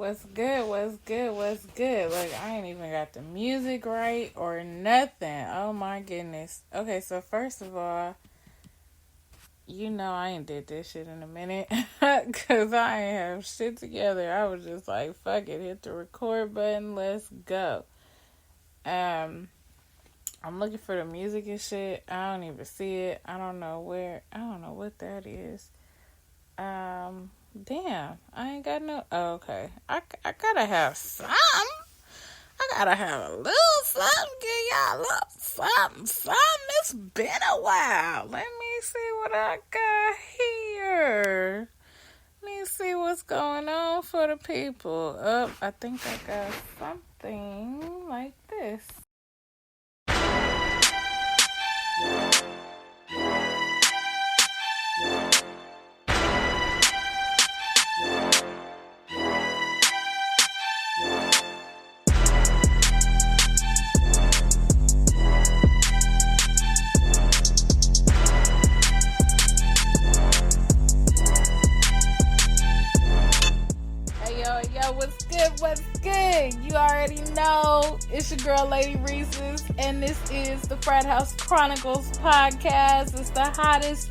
What's good? What's good? What's good? Like, I ain't even got the music right or nothing. Oh my goodness. Okay, so first of all, I ain't did this shit in a minute because I ain't have shit together. I was just like, fuck it, hit the record button, let's go. Um, I'm looking for the music and shit. I don't even see it. I don't know what that is. Damn, I ain't got no. Oh, okay, I gotta have some. I gotta have a little something. Give y'all a little something. It's been a while. Let me see what I got here. Let me see what's going on for the people. I think I got something like this. Yo, what's good? What's good? You already know it's your girl, Lady Reese's, and this is the Frat House Chronicles podcast. It's the hottest,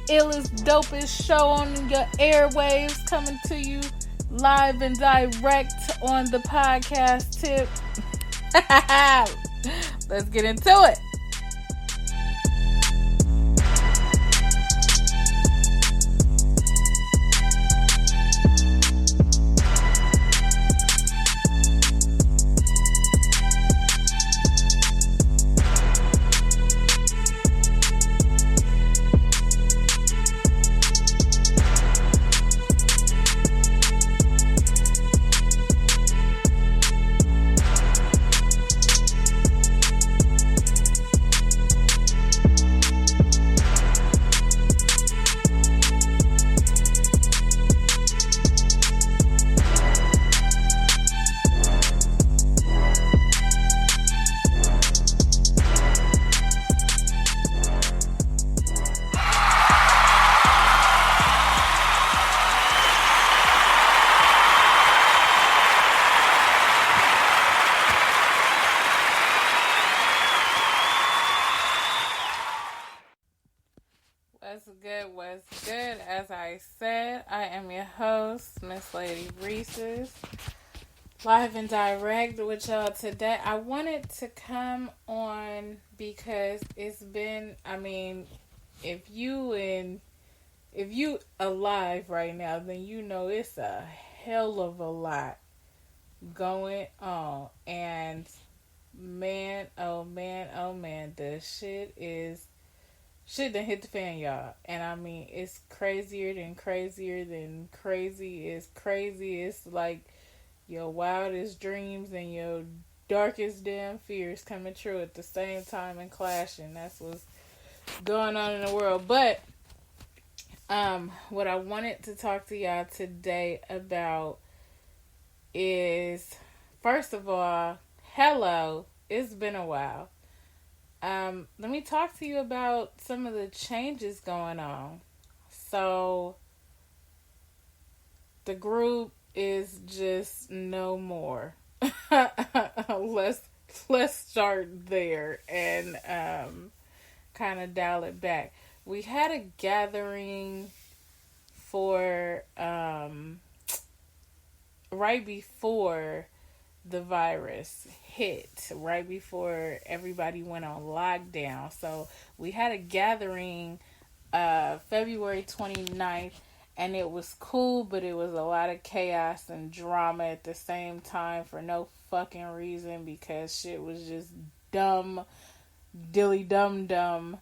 illest, dopest show on your airwaves, coming to you live and direct on the podcast tip. Let's get into it. What's good? As I said, I am your host, Miss Lady Reese's, live and direct with y'all today. I wanted to come on because it's been, if you alive right now, then you know it's a hell of a lot going on. And man, oh man, oh man, the shit done hit the fan, y'all. And I mean, it's crazier than crazy is crazy. It's like your wildest dreams and your darkest damn fears coming true at the same time and clashing. That's what's going on in the world. But what I wanted to talk to y'all today about is, first of all, hello. It's been a while. Let me talk to you about some of the changes going on. So, the group is just no more. let's start there and kind of dial it back. We had a gathering for right before the virus hit, right before everybody went on lockdown. So we had a gathering February 29th, and it was cool, but it was a lot of chaos and drama at the same time for no fucking reason, because shit was just dumb, dilly dumb,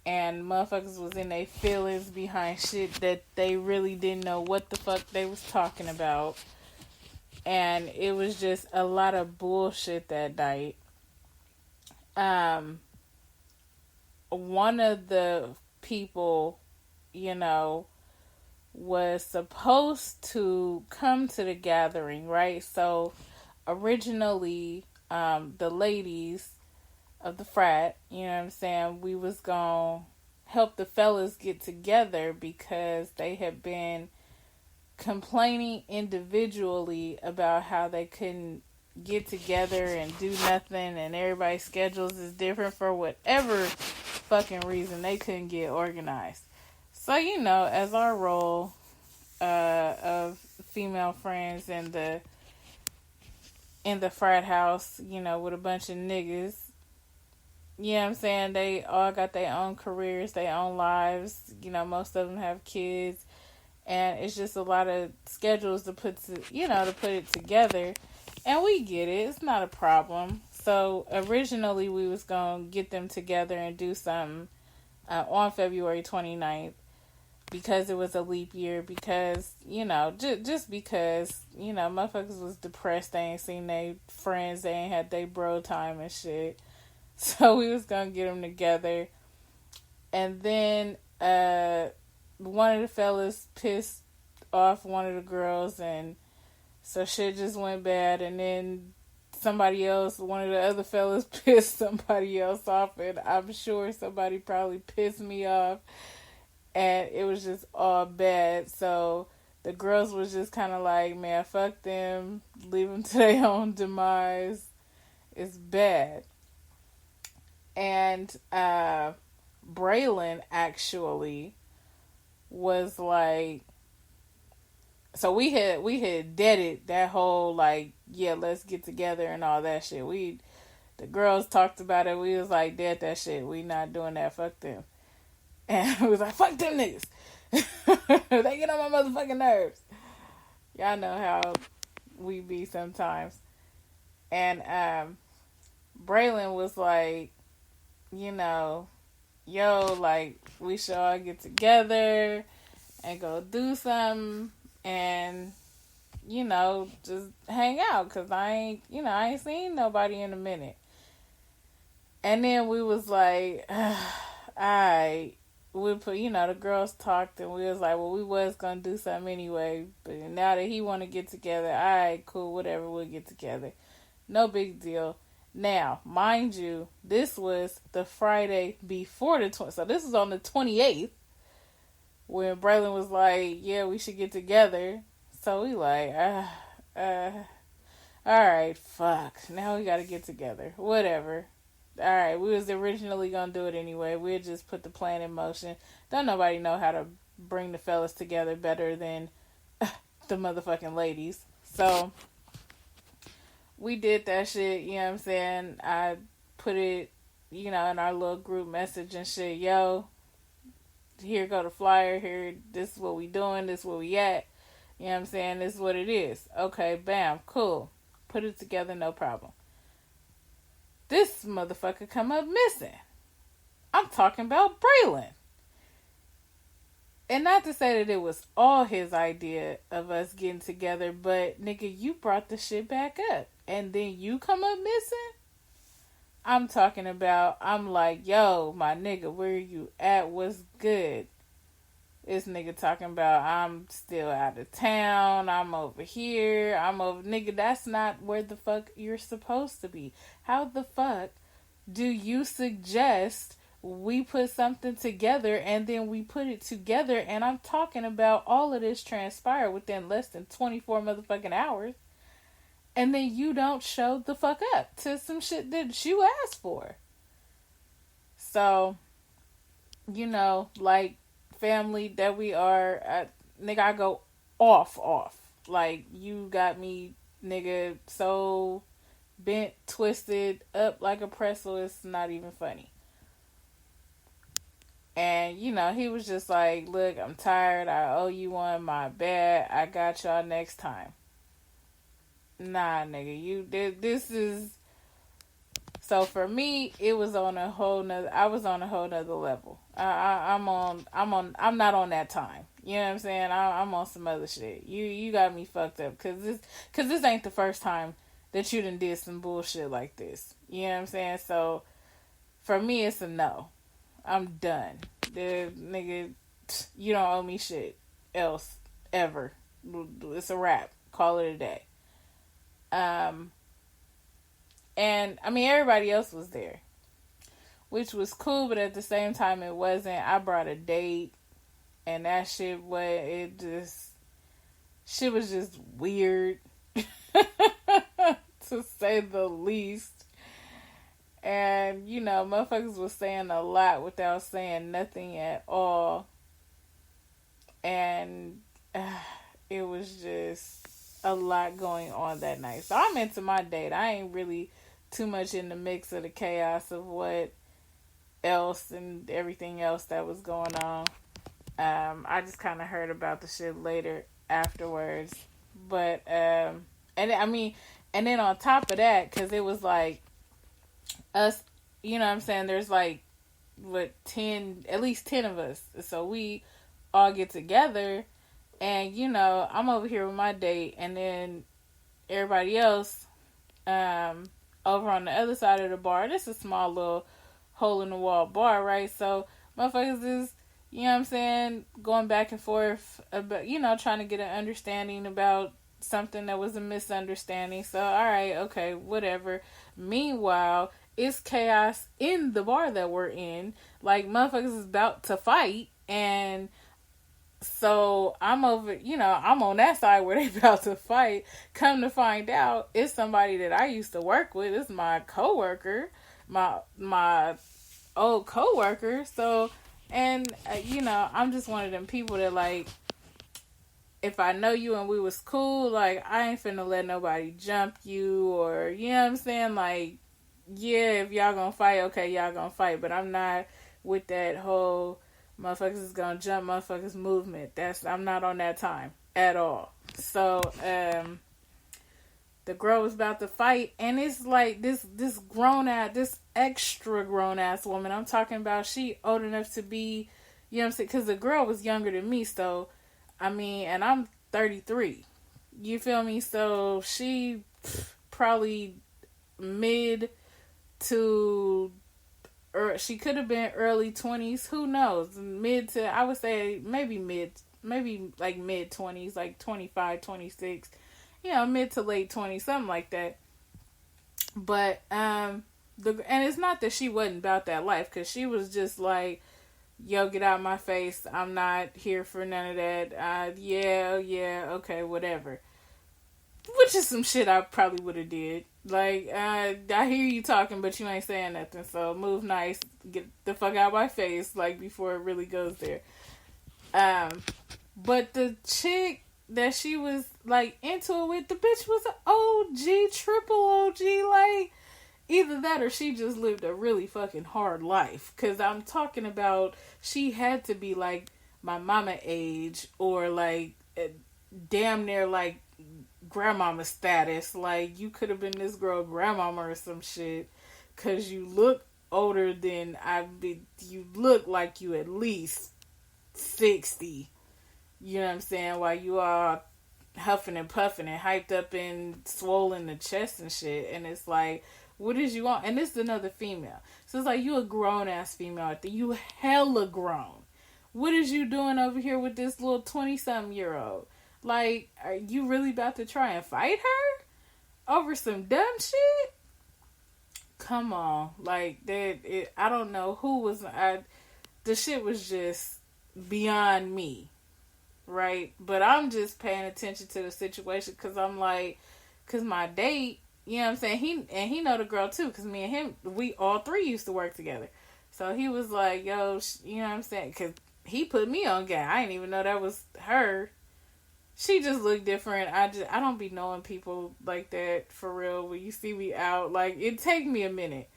and motherfuckers was in their feelings behind shit that they really didn't know what the fuck they was talking about. And it was just a lot of bullshit that night. One of the people, was supposed to come to the gathering, right? So originally, the ladies of the frat, you know what I'm saying, we was gonna help the fellas get together because they had been complaining individually about how they couldn't get together and do nothing, and everybody's schedules is different for whatever fucking reason they couldn't get organized. So, as our role of female friends in the frat house, with a bunch of niggas, you know what I'm saying? They all got their own careers, their own lives. Most of them have kids, and it's just a lot of schedules to put it together. And we get it; it's not a problem. So originally, we was gonna get them together and do something on February 29th because it was a leap year. Because just because motherfuckers was depressed. They ain't seen their friends. They ain't had their bro time and shit. So we was gonna get them together, and then one of the fellas pissed off one of the girls, and so shit just went bad. And then one of the other fellas pissed somebody else off, and I'm sure somebody probably pissed me off, and it was just all bad. So the girls was just kind of like, man, fuck them, leave them to their own demise. It's bad. And Braylon actually was like, so we had deaded that whole like, yeah, let's get together and all that shit. The girls talked about it. We was like, dead that shit. We not doing that. Fuck them. And we was like, fuck them niggas. They get on my motherfucking nerves. Y'all know how we be sometimes. And Braylon was like, yo, like, we should all get together and go do something and, just hang out, because I ain't seen nobody in a minute. And then we was like, we put, the girls talked, and we was like, well, we was gonna do something anyway, but now that he want to get together, alright, cool, whatever, we'll get together. No big deal. Now, mind you, this was the Friday before the 20th. So this was on the 28th when Braylon was like, yeah, we should get together. So we like, alright, fuck. Now we gotta get together. Whatever. Alright, we was originally gonna do it anyway. We'll just put the plan in motion. Don't nobody know how to bring the fellas together better than the motherfucking ladies. So we did that shit, you know what I'm saying? I put it, in our little group message and shit. Yo, here go the flyer. Here, this is what we doing. This is where we at. You know what I'm saying? This is what it is. Okay, bam, cool. Put it together, no problem. This motherfucker come up missing. I'm talking about Braylon. And not to say that it was all his idea of us getting together, but nigga, you brought the shit back up. And then you come up missing? I'm talking about, I'm like, yo, my nigga, where you at? What's good? This nigga talking about, I'm still out of town. I'm over here. Nigga, that's not where the fuck you're supposed to be. How the fuck do you suggest we put something together and then we put it together? And I'm talking about all of this transpired within less than 24 motherfucking hours. And then you don't show the fuck up to some shit that you asked for. So, like family that we are, nigga, I go off. Like, you got me, nigga, so bent, twisted, up like a pretzel, it's not even funny. And, he was just like, look, I'm tired, I owe you one, my bad, I got y'all next time. Nah, nigga, this is... So for me, it was on a whole nother... I was on a whole nother level. I'm not on that time. You know what I'm saying? I'm on some other shit. You got me fucked up. Cause this ain't the first time that you done did some bullshit like this. You know what I'm saying? So, for me, it's a no. I'm done. Nigga, you don't owe me shit else, ever. It's a wrap. Call it a day. And I mean, everybody else was there, which was cool, but at the same time, it wasn't. I brought a date, and that shit, Shit was just weird, to say the least. And, motherfuckers was saying a lot without saying nothing at all. And it was just a lot going on that night. So I'm into my date. I ain't really too much in the mix of the chaos of what else and everything else that was going on. I just kind of heard about the shit later afterwards. But, and then on top of that, because it was like us, you know what I'm saying? There's like, at least 10 of us. So we all get together, and I'm over here with my date, and then everybody else over on the other side of the bar. This is a small little hole in the wall bar, right? So motherfuckers is, you know what I'm saying, going back and forth about, trying to get an understanding about something that was a misunderstanding. So alright, okay, whatever. Meanwhile, it's chaos in the bar that we're in. Like, motherfuckers is about to fight, and so I'm over, I'm on that side where they about to fight. Come to find out, it's somebody that I used to work with. It's my coworker, my old coworker. So, and I'm just one of them people that, like, if I know you and we was cool, like, I ain't finna let nobody jump you, or, you know what I'm saying? Like, yeah, if y'all gonna fight, okay, y'all gonna fight. But I'm not with that whole motherfuckers is gonna jump motherfuckers movement. I'm not on that time at all. So, the girl was about to fight, and it's like this extra grown ass woman. I'm talking about, she old enough to be, you know what I'm saying? Because the girl was younger than me, so, and I'm 33. You feel me? So she probably mid to, or she could have been early 20s. Who knows? Mid to, I would say maybe like mid 20s, like 25, 26. Mid to late 20s, something like that. But and it's not that she wasn't about that life, because she was just like, yo, get out of my face. I'm not here for none of that. Yeah, okay, whatever. Which is some shit I probably would have did. Like, I hear you talking, but you ain't saying nothing. So move nice, get the fuck out of my face, like, before it really goes there. But the chick that she was, like, into it with, the bitch was an OG, triple OG. Like, either that or she just lived a really fucking hard life. Because I'm talking about, she had to be, like, my mama age, or, like, damn near, like, grandmama status. Like, you could have been this girl grandmama or some shit, because you look older than you look like you at least 60. You know what I'm saying? While you are huffing and puffing and hyped up and swollen the chest and shit. And it's like, what is you on? And this is another female. So it's like, you a grown ass female out there. You hella grown. What is you doing over here with this little 20-something-year-old? Like, are you really about to try and fight her over some dumb shit? Come on. Like, I don't know who was, the shit was just beyond me. Right? But I'm just paying attention to the situation, because I'm like, because my date, you know what I'm saying? He know the girl too, because me and him, we all three used to work together. So he was like, yo, you know what I'm saying? Because he put me on game. I didn't even know that was her. She just looked different. I don't be knowing people like that for real. When you see me out, like, it take me a minute.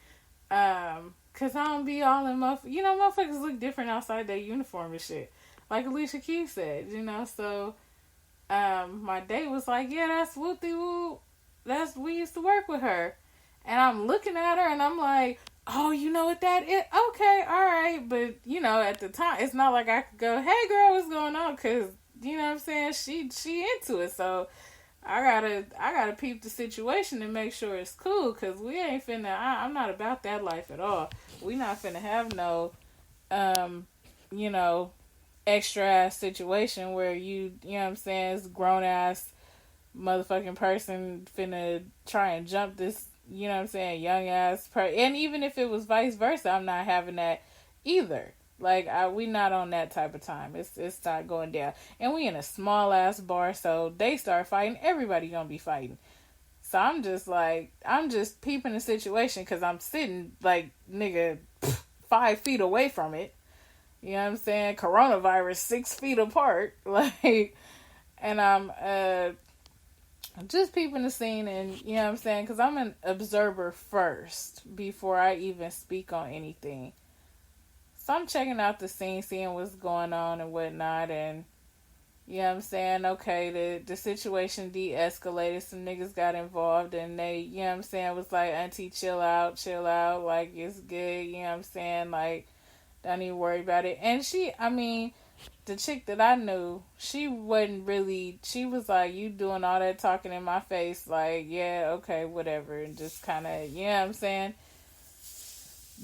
Cause I don't be all in motherfuckers look different outside their uniform and shit. Like Alicia Keys said, so, my date was like, yeah, that's Wooty Woo. We used to work with her. And I'm looking at her and I'm like, oh, you know what that is? Okay, alright. But, at the time, it's not like I could go, hey girl, what's going on? Cause, you know what I'm saying? She into it. So, I gotta peep the situation and make sure it's cool. Cause we ain't I'm not about that life at all. We not finna have no, extra ass situation where you know what I'm saying, it's grown ass motherfucking person finna try and jump this, you know what I'm saying, young ass person. And even if it was vice versa, I'm not having that either. Like we not on that type of time. It's not going down. And we in a small ass bar, so they start fighting. Everybody gonna be fighting. So I'm just like, I'm just peeping the situation because I'm sitting like nigga 5 feet away from it. You know what I'm saying? Coronavirus 6 feet apart, like, and I'm just peeping the scene, and you know what I'm saying? Because I'm an observer first before I even speak on anything. So I'm checking out the scene, seeing what's going on and whatnot, and you know what I'm saying? Okay, the situation de-escalated. Some niggas got involved, and they, you know what I'm saying, was like, auntie, chill out, like, it's good, you know what I'm saying? Like, don't even worry about it. And she, I mean, the chick that I knew, she wasn't really, she was like, you doing all that talking in my face, like, yeah, okay, whatever, and just kind of, you know what I'm saying,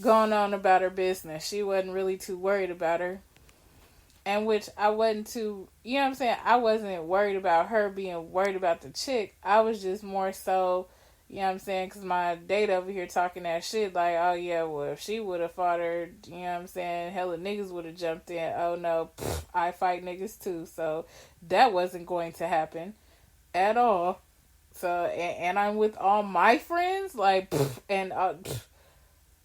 going on about her business. She wasn't really too worried about her. And which I wasn't too, you know what I'm saying, I wasn't worried about her being worried about the chick. I was just more so, you know what I'm saying, because my date over here talking that shit, like, oh yeah, well, if she would have fought her, you know what I'm saying, hella niggas would have jumped in. Oh no, I fight niggas too. So that wasn't going to happen at all. So, and I'm with all my friends, like, and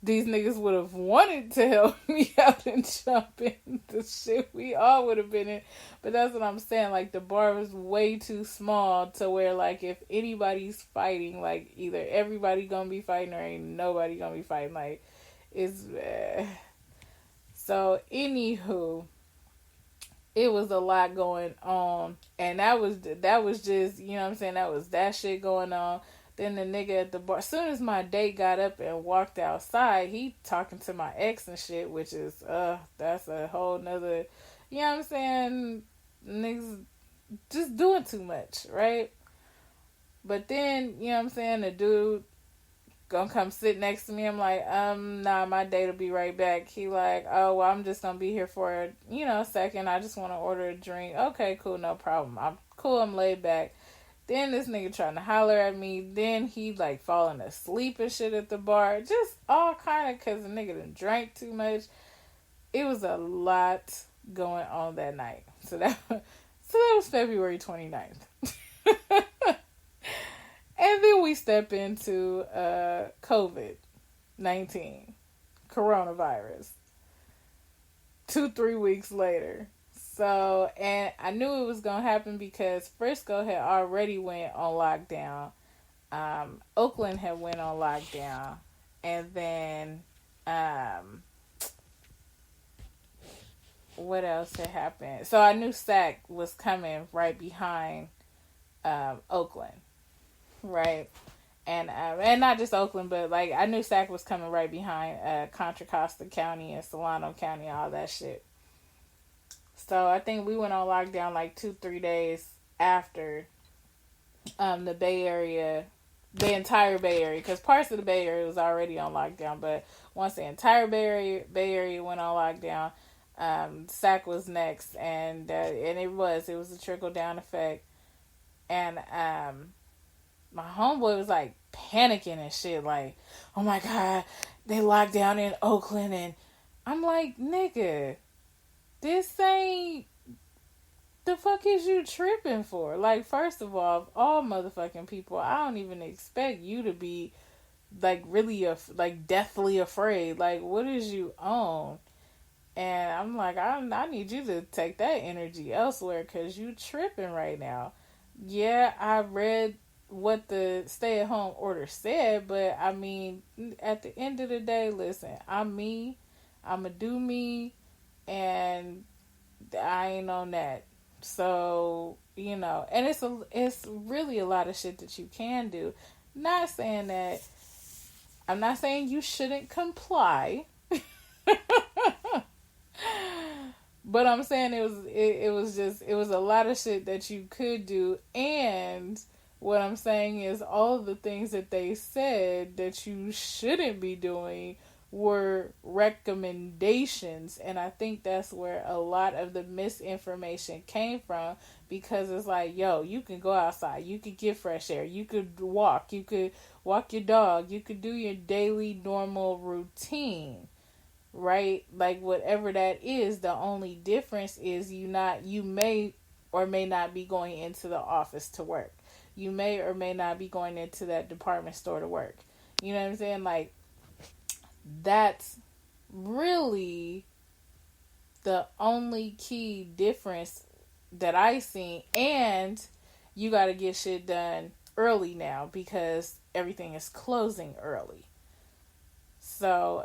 these niggas would have wanted to help me out and jump in the shit we all would have been in. But that's what I'm saying. Like, the bar was way too small to where, like, if anybody's fighting, like, either everybody gonna be fighting or ain't nobody gonna be fighting. Like, it's... So, anywho, it was a lot going on. And that was just, you know what I'm saying, that was that shit going on. Then the nigga at the bar, as soon as my date got up and walked outside, he talking to my ex and shit, which is, that's a whole nother, you know what I'm saying, niggas just doing too much, right? But then, you know what I'm saying, the dude gonna come sit next to me. I'm like, nah, my date will be right back. He like, oh, well, I'm just gonna be here for, you know, a second. I just want to order a drink. Okay, cool, no problem. I'm cool, I'm laid back. Then this nigga trying to holler at me. Then he like falling asleep and shit at the bar. Just all kind of because the nigga done drank too much. It was a lot going on that night. So that was February 29th. And then we step into COVID-19, coronavirus. 2-3 weeks later. So, and I knew it was going to happen because Frisco had already went on lockdown. Oakland had went on lockdown. And then, what else had happened? So I knew SAC was coming right behind Oakland. Right? And not just Oakland, but like I knew SAC was coming right behind Contra Costa County and Solano County, all that shit. So I think we went on lockdown like 2-3 days after the Bay Area, the entire Bay Area, because parts of the Bay Area was already on lockdown. But once the entire Bay Area went on lockdown, SAC was next, and it was a trickle down effect. And my homeboy was like panicking and shit, like, oh my god, they locked down in Oakland, and I'm like, nigga, this ain't, the fuck is you tripping for? Like, first of all motherfucking people, I don't even expect you to be like really like deathly afraid. Like, what is you on? And I'm like, I need you to take that energy elsewhere because you tripping right now. Yeah, I read what the stay-at-home order said, but I mean, at the end of the day, listen, I'm me, I'ma do me, and I ain't on that. So, you know, and it's really a lot of shit that you can do. Not saying that, I'm not saying you shouldn't comply. But I'm saying it was a lot of shit that you could do. And what I'm saying is all the things that they said that you shouldn't be doing were recommendations. And I think that's where a lot of the misinformation came from, because it's like, yo, you can go outside, you could get fresh air, you could walk your dog, you could do your daily normal routine. right? Like whatever that is, the only difference is you may or may not be going into the office to work. You may or may not be going into that department store to work. You know what I'm saying? Like that's really the only key difference that I seen. And you got to get shit done early now because everything is closing early. So,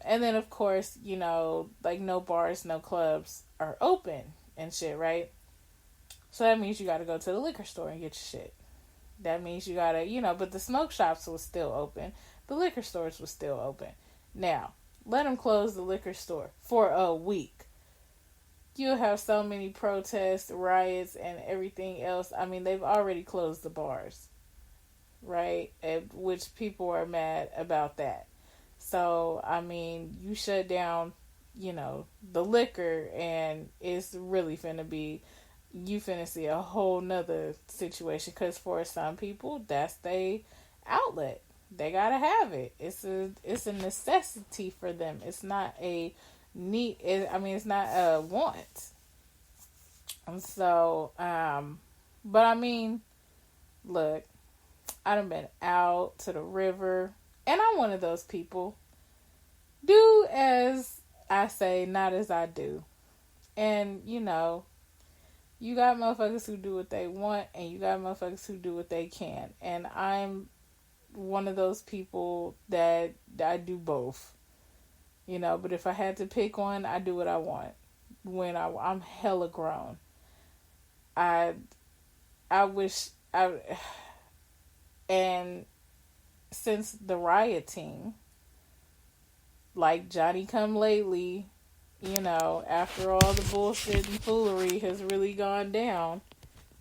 and then of course, like no bars, no clubs are open and shit, right? So that means you got to go to the liquor store and get your shit. That means you got to, but the smoke shops was still open. The liquor stores was still open. Now, let them close the liquor store for a week. You'll have so many protests, riots, and everything else. I mean, they've already closed the bars, right? Which people are mad about that. So, I mean, you shut down, the liquor, and it's really finna be, you finna see a whole nother situation. Because for some people, that's their outlet. They gotta have it. It's a necessity for them. It's not a need. It's not a want. And so, but I mean, look, I done been out to the river, and I'm one of those people. Do as I say, not as I do. And, you got motherfuckers who do what they want, and you got motherfuckers who do what they can. And I'm one of those people that I do both. But if I had to pick one, I do what I want. When I'm hella grown. I wish and since the rioting, like Johnny come lately, after all the bullshit and foolery has really gone down,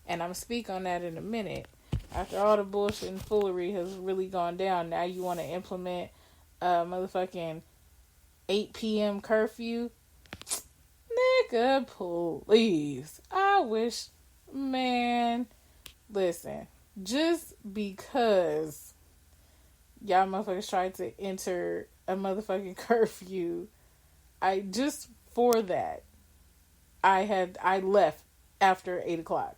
and I'm gonna speak on that in a minute. After all the bullshit and foolery has really gone down, now you want to implement a motherfucking 8 p.m. curfew? Nigga, please. I wish, man, listen, just because y'all motherfuckers tried to enter a motherfucking curfew, for that, I left after 8 o'clock.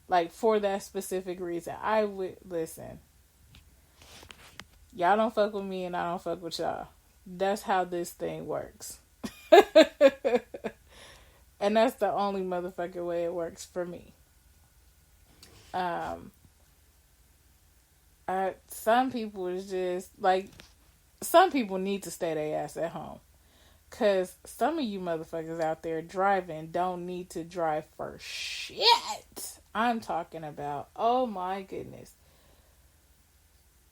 Like, for that specific reason. I would, listen, y'all don't fuck with me and I don't fuck with y'all. That's how this thing works. And that's the only motherfucking way it works for me. Some people is just, like, some people need to stay their ass at home. Because some of you motherfuckers out there driving don't need to drive for shit. I'm talking about, oh my goodness.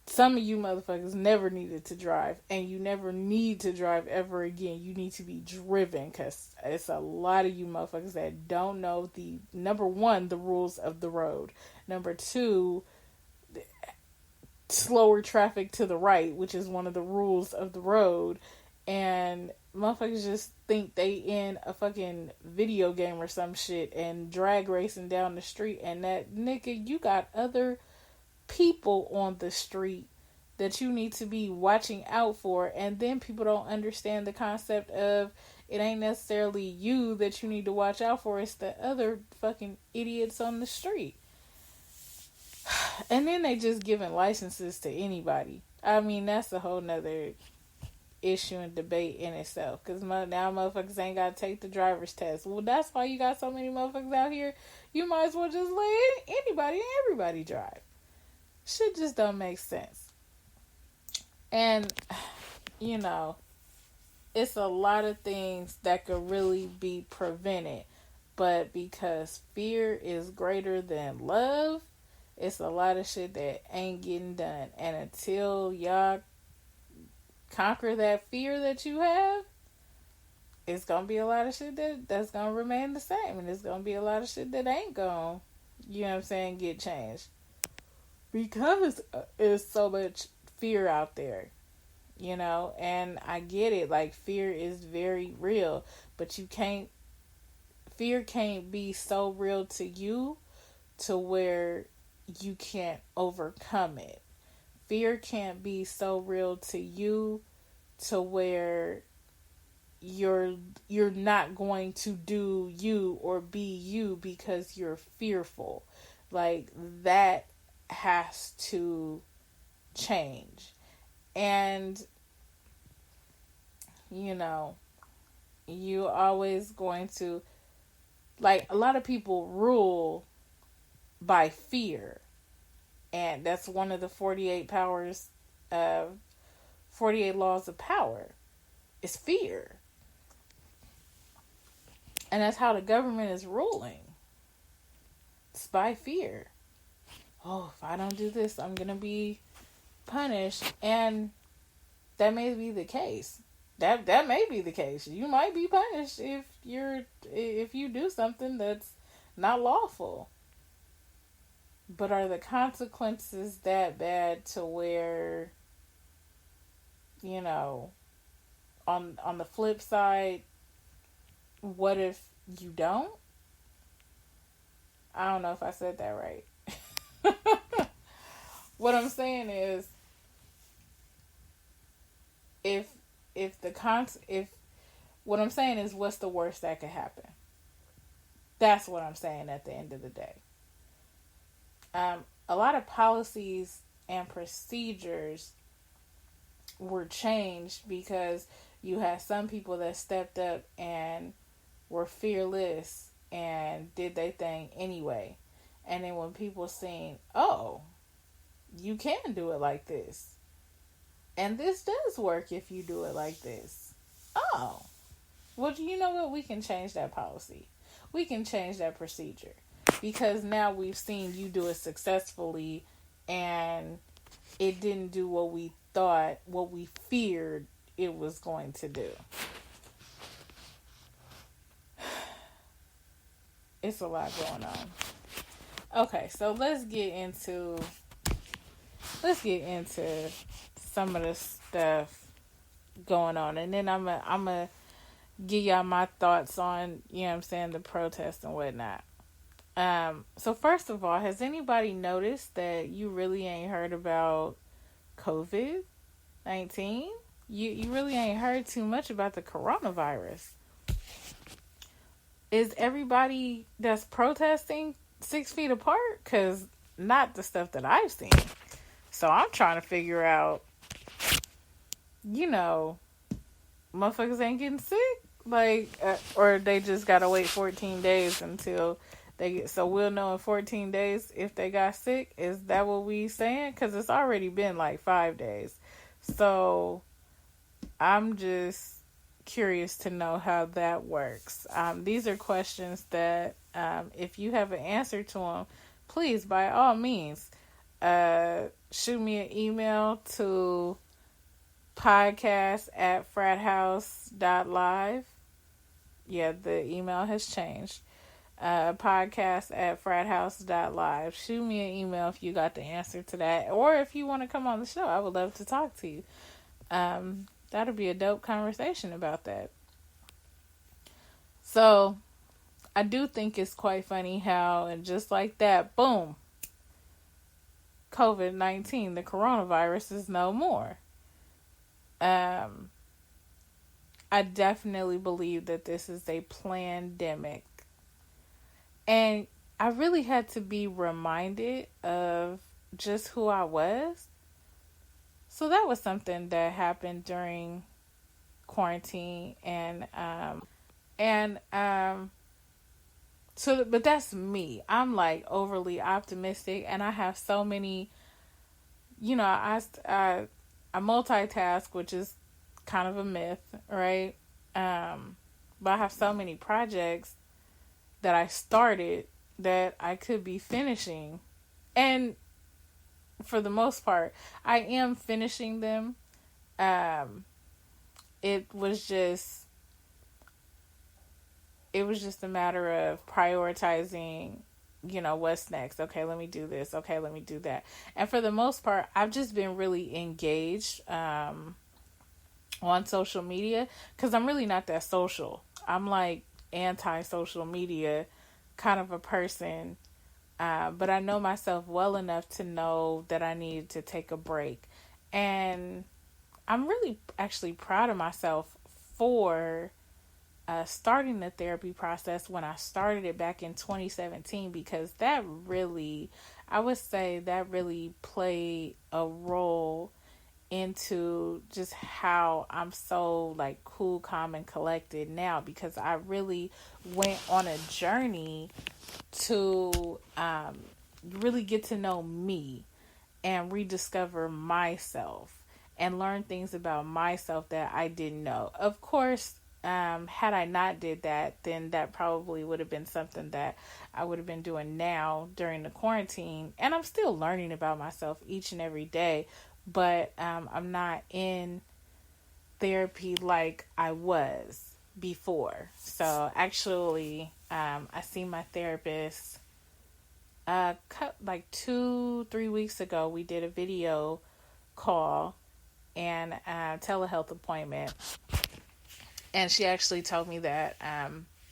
Some of you motherfuckers never needed to drive, and you never need to drive ever again. You need to be driven, because it's a lot of you motherfuckers that don't know number one, the rules of the road. Number two, slower traffic to the right, which is one of the rules of the road. And motherfuckers just think they in a fucking video game or some shit and drag racing down the street, and that, nigga, you got other people on the street that you need to be watching out for. And then people don't understand the concept of, it ain't necessarily you that you need to watch out for, it's the other fucking idiots on the street. And then they just giving licenses to anybody. I mean, that's a whole nother issue and debate in itself, because now motherfuckers ain't gotta take the driver's test. Well, that's why you got so many motherfuckers out here. You might as well just let anybody and everybody drive. Shit just don't make sense. And it's a lot of things that could really be prevented, but because fear is greater than love, it's a lot of shit that ain't getting done. And until y'all conquer that fear that you have, it's gonna be a lot of shit that's gonna remain the same, and it's gonna be a lot of shit that ain't gonna, get changed, because there's so much fear out there, and I get it, like, fear is very real, but fear can't be so real to you to where you can't overcome it. Fear can't be so real to you to where you're you're not going to do you or be you because you're fearful. Like that has to change. And you know, you always going to, like, a lot of people rule by fear. And that's one of the 48 powers, 48 laws of power, is fear. And that's how the government is ruling. It's by fear. Oh, if I don't do this, I'm going to be punished. And that may be the case. That may be the case. You might be punished if you do something that's not lawful. But are the consequences that bad to where, you know, on the flip side, what if you don't? I don't know if I said that right. What I'm saying is, if if what I'm saying is, what's the worst that could happen? That's what I'm saying at the end of the day. A lot of policies and procedures were changed because you had some people that stepped up and were fearless and did their thing anyway. And then when people seen, oh, you can do it like this, and this does work if you do it like this. Oh, well, you know what? We can change that policy. We can change that procedure. Because now we've seen you do it successfully, and it didn't do what we thought, what we feared it was going to do. It's a lot going on. Okay, so let's get into some of the stuff going on, and then I'm gonna give y'all my thoughts on, you know what I'm saying, the protests and whatnot. So first of all, has anybody noticed that you really ain't heard about COVID-19? You really ain't heard too much about the coronavirus. Is everybody that's protesting 6 feet apart? Because not the stuff that I've seen. So I'm trying to figure out, you know, motherfuckers ain't getting sick? Like, or they just gotta wait 14 days until they get, so we'll know in 14 days if they got sick. Is that what we saying? Because it's already been like 5 days. So I'm just curious to know how that works. These are questions that, if you have an answer to them, please, by all means, shoot me an email to podcast@frathouse.live. Yeah, the email has changed. Podcast@frathouse.live. Shoot me an email if you got the answer to that, or if you want to come on the show. I would love to talk to you. That'll be a dope conversation about that. So I do think it's quite funny how, and just like that, boom, COVID-19, the coronavirus, is no more. I definitely believe that this is a pandemic. And I really had to be reminded of just who I was. So that was something that happened during quarantine, so, but that's me. I'm like overly optimistic, and I have so many, you know, I multitask, which is kind of a myth, right? But I have so many projects that I started that I could be finishing, and for the most part, I am finishing them. It was just a matter of prioritizing, you know, what's next. Okay, let me do this. Okay, let me do that. And for the most part, I've just been really engaged on social media, because I'm really not that social. I'm like anti-social media kind of a person. But I know myself well enough to know that I need to take a break. And I'm really actually proud of myself before starting the therapy process when I started it back in 2017, because that really, I would say that really played a role into just how I'm so like cool, calm, and collected now, because I really went on a journey to really get to know me and rediscover myself and learn things about myself that I didn't know. Of course, had I not did that, then that probably would have been something that I would have been doing now during the quarantine. And I'm still learning about myself each and every day, but I'm not in therapy like I was before. So actually, I see my therapist like 2-3 weeks ago. We did a video call and telehealth appointment, and she actually told me that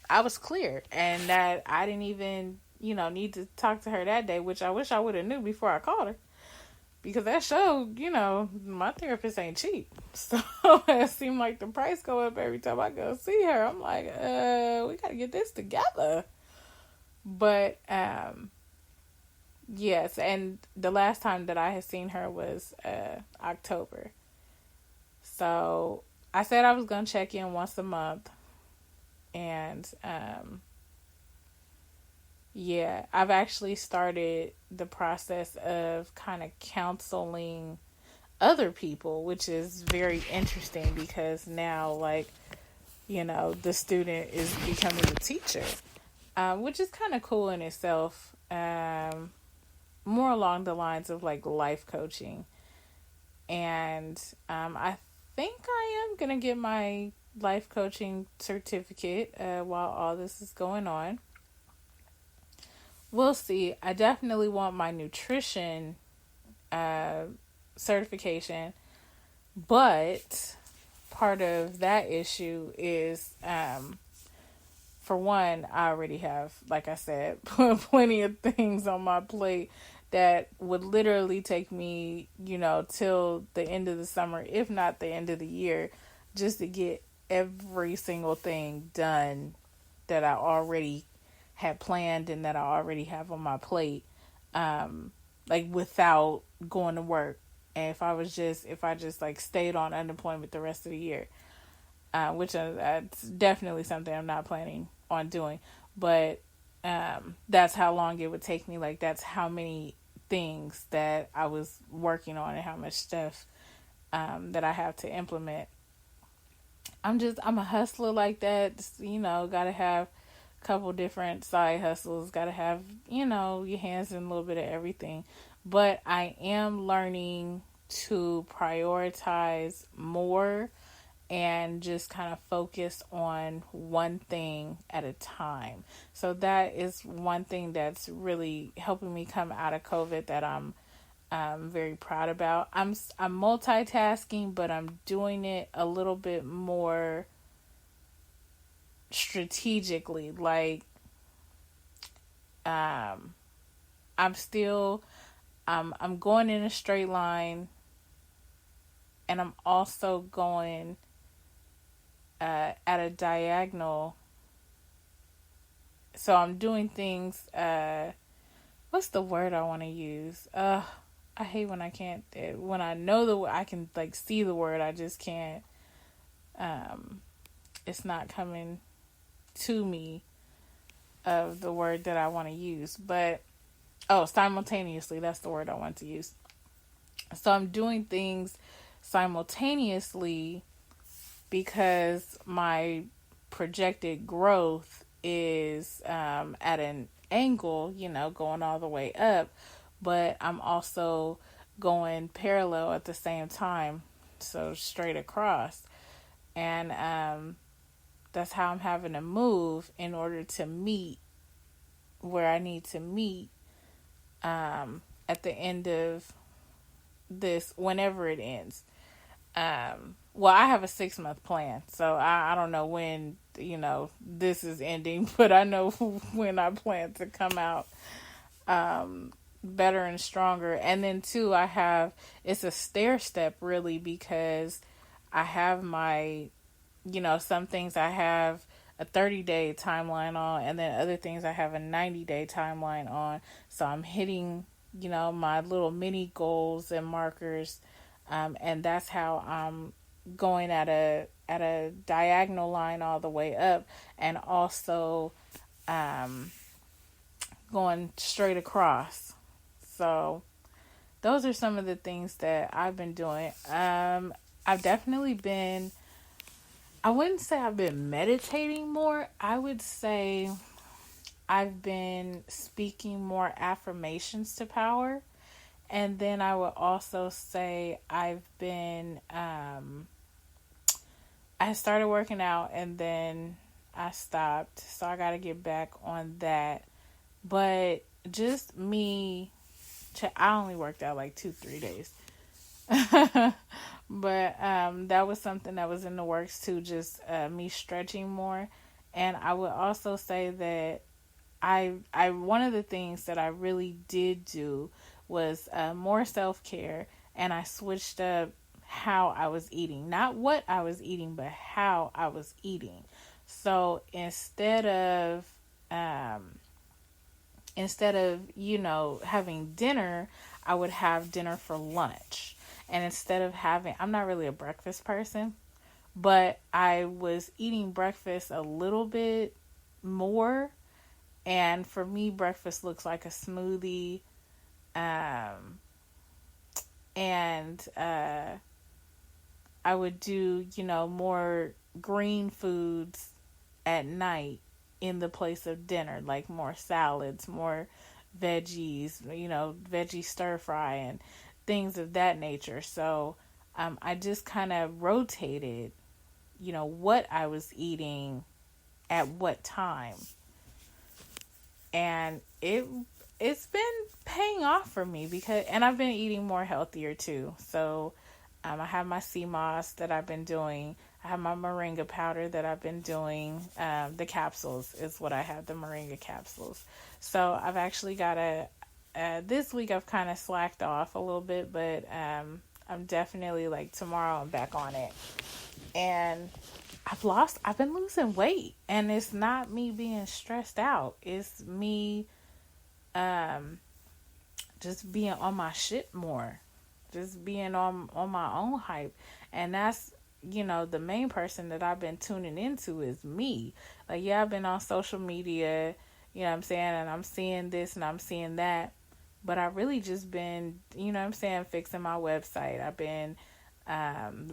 I was clear and that I didn't even need to talk to her that day, which I wish I would have knew before I called her, because that showed my therapist ain't cheap. So it seemed like the price go up every time I go see her. I'm like, we gotta get this together. But yes, and the last time that I had seen her was October. So I said I was going to check in once a month. And yeah, I've actually started the process of kind of counseling other people, which is very interesting, because now, like, the student is becoming the teacher, which is kind of cool in itself. More along the lines of like life coaching. And I think I am going to get my life coaching certificate while all this is going on. We'll see. I definitely want my nutrition certification, but part of that issue is, for one, I already have, like I said, plenty of things on my plate that would literally take me, till the end of the summer, if not the end of the year, just to get every single thing done that I already had planned and that I already have on my plate, like without going to work. And if I just like stayed on unemployment the rest of the year, which that's definitely something I'm not planning on doing, but that's how long it would take me. Like, that's how many things that I was working on and how much stuff that I have to implement. I'm a hustler like that. Gotta have a couple different side hustles. Gotta have, your hands in a little bit of everything. But I am learning to prioritize more and just kind of focus on one thing at a time. So that is one thing that's really helping me come out of COVID that I'm very proud about. I'm multitasking, but I'm doing it a little bit more strategically. Like, I'm going in a straight line, and I'm also going at a diagonal. So I'm doing things, what's the word I want to use? I hate when I can't, when I know I can like see the word, I just can't, it's not coming to me of the word that I want to use. But, simultaneously, that's the word I want to use. So I'm doing things simultaneously because my projected growth is at an angle, going all the way up, but I'm also going parallel at the same time, so straight across. And that's how I'm having to move in order to meet where I need to meet at the end of this, whenever it ends. Well, I have a 6-month plan, so I don't know when, this is ending, but I know when I plan to come out better and stronger. And then too, it's a stair step really, because I have my some things I have a 30-day timeline on, and then other things I have a 90-day timeline on. So I'm hitting, my little mini goals and markers, and that's how I'm going at a diagonal line all the way up, and also um, going straight across. So those are some of the things that I've been doing. I've definitely been, I wouldn't say I've been meditating more. I would say I've been speaking more affirmations to power. And then I would also say I started working out and then I stopped. So I got to get back on that. But just me, I only worked out like 2-3 days. But that was something that was in the works too, just me stretching more. And I would also say that I one of the things that I really did do was more self-care, and I switched up how I was eating. Not what I was eating, but how I was eating. So instead of having dinner, I would have dinner for lunch. And instead of I'm not really a breakfast person, but I was eating breakfast a little bit more. And for me, breakfast looks like a smoothie. And I would do, more green foods at night in the place of dinner, like more salads, more veggies, veggie stir fry and things of that nature. So I just kind of rotated, what I was eating at what time. And it's been paying off for me and I've been eating more healthier too. So I have my sea moss that I've been doing. I have my moringa powder that I've been doing. The capsules is what I have, the moringa capsules. So I've actually got this week I've kind of slacked off a little bit, but I'm definitely like tomorrow I'm back on it. And I've been losing weight, and it's not me being stressed out. It's me just being on my shit more. Just being on my own hype. And that's, the main person that I've been tuning into is me. Like, yeah, I've been on social media, you know what I'm saying, and I'm seeing this and I'm seeing that. But I really just been, fixing my website. I've been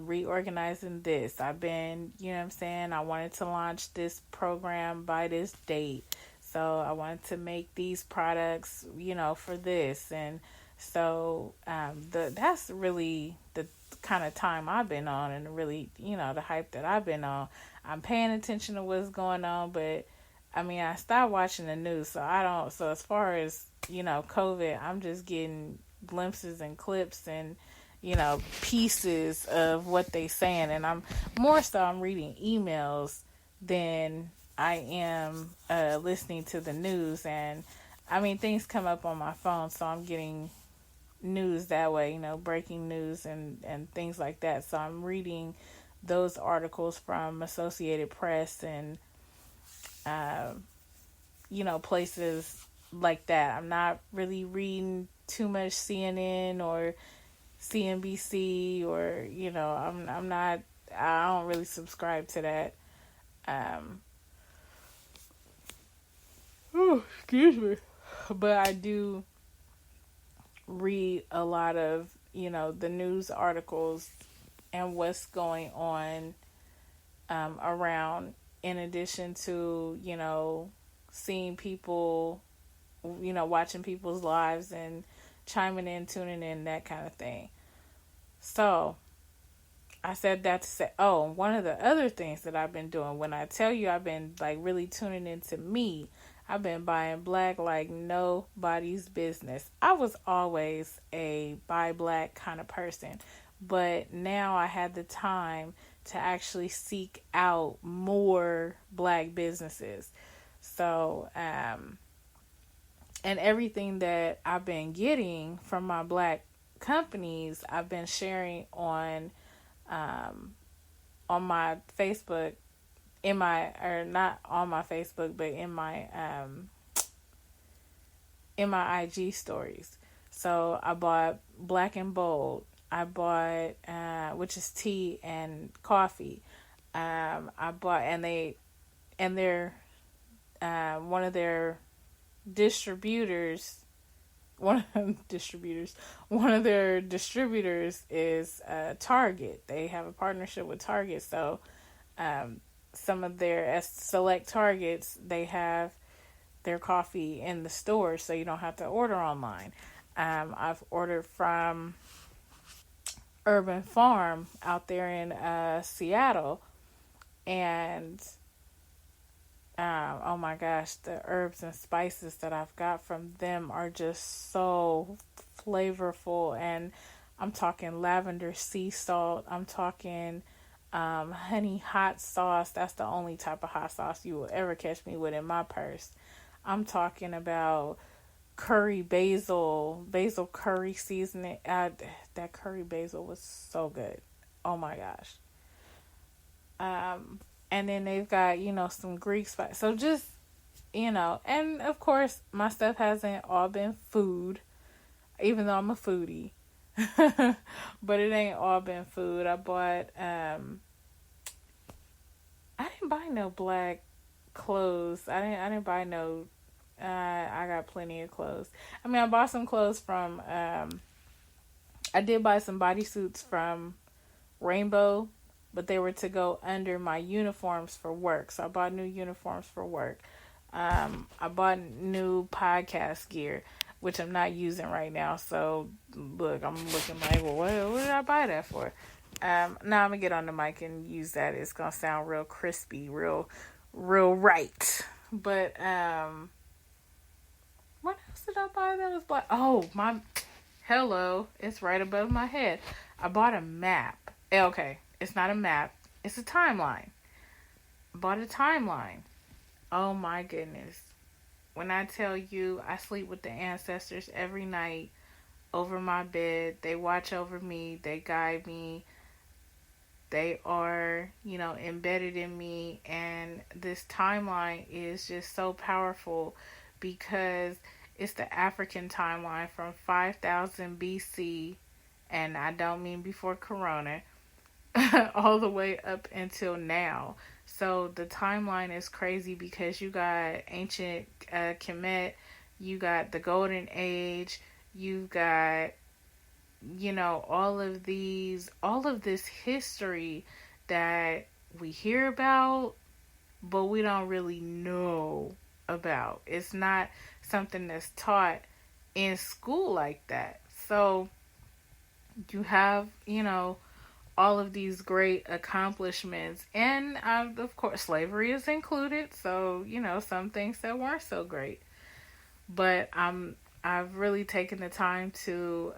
reorganizing this. I've been, I wanted to launch this program by this date. So I wanted to make these products, for this. And so that's really the kind of time I've been on, and really, the hype that I've been on. I'm paying attention to what's going on, but I stopped watching the news, so as far as, COVID, I'm just getting glimpses and clips and, pieces of what they saying. And I'm reading emails than I am listening to the news. And things come up on my phone, so I'm getting news that way, breaking news and things like that. So I'm reading those articles from Associated Press and, places like that. I'm not really reading too much CNN or CNBC or, I'm not, I don't really subscribe to that. Excuse me. But I do read a lot of, the news articles and what's going on around, in addition to, seeing people, watching people's lives and chiming in, tuning in, that kind of thing. So I said that to say, one of the other things that I've been doing, when I tell you I've been like really tuning into me, I've been buying black like nobody's business. I was always a buy black kind of person, but now I had the time to actually seek out more black businesses. So, and everything that I've been getting from my black companies, I've been sharing on on my Facebook, in my, or not on my Facebook, but in my IG stories. So I bought Black and Bold. I bought, which is tea and coffee. I bought, and they're, one of their distributors, one of their distributors is Target. They have a partnership with Target. So, some of their select Targets, they have their coffee in the store, so you don't have to order online. I've ordered from Urban Farm out there in Seattle, and oh my gosh, the herbs and spices that I've got from them are just so flavorful. And I'm talking lavender sea salt. I'm talking honey hot sauce. That's the only type of hot sauce you will ever catch me with in my purse. I'm talking about curry basil curry seasoning. That curry basil was so good. Oh my gosh. And then they've got, some Greek spice. So just, and of course my stuff hasn't all been food, even though I'm a foodie. But it ain't all been food. I bought, I didn't buy no black clothes. I didn't buy no, I got plenty of clothes. I mean, I bought some clothes from, I did buy some bodysuits from Rainbow, but they were to go under my uniforms for work. So I bought new uniforms for work. I bought new podcast gear, which I'm not using right now. So look, I'm looking like, well, what did I buy that for? Now I'm gonna get on the mic and use that. It's gonna sound real crispy, real right. But what else did I buy that was black? Oh, hello, it's right above my head. I bought a map. Okay, it's not a map. It's a timeline. I bought a timeline. Oh my goodness. When I tell you I sleep with the ancestors every night over my bed, they watch over me, they guide me, they are, embedded in me. And this timeline is just so powerful because it's the African timeline from 5000 BC, and I don't mean before Corona, all the way up until now. So the timeline is crazy because you got ancient Kemet, you got the Golden Age, you've got, all of this history that we hear about, but we don't really know about. It's not something that's taught in school like that. So you have, all of these great accomplishments, and of course slavery is included, so some things that weren't so great, but I've really taken the time to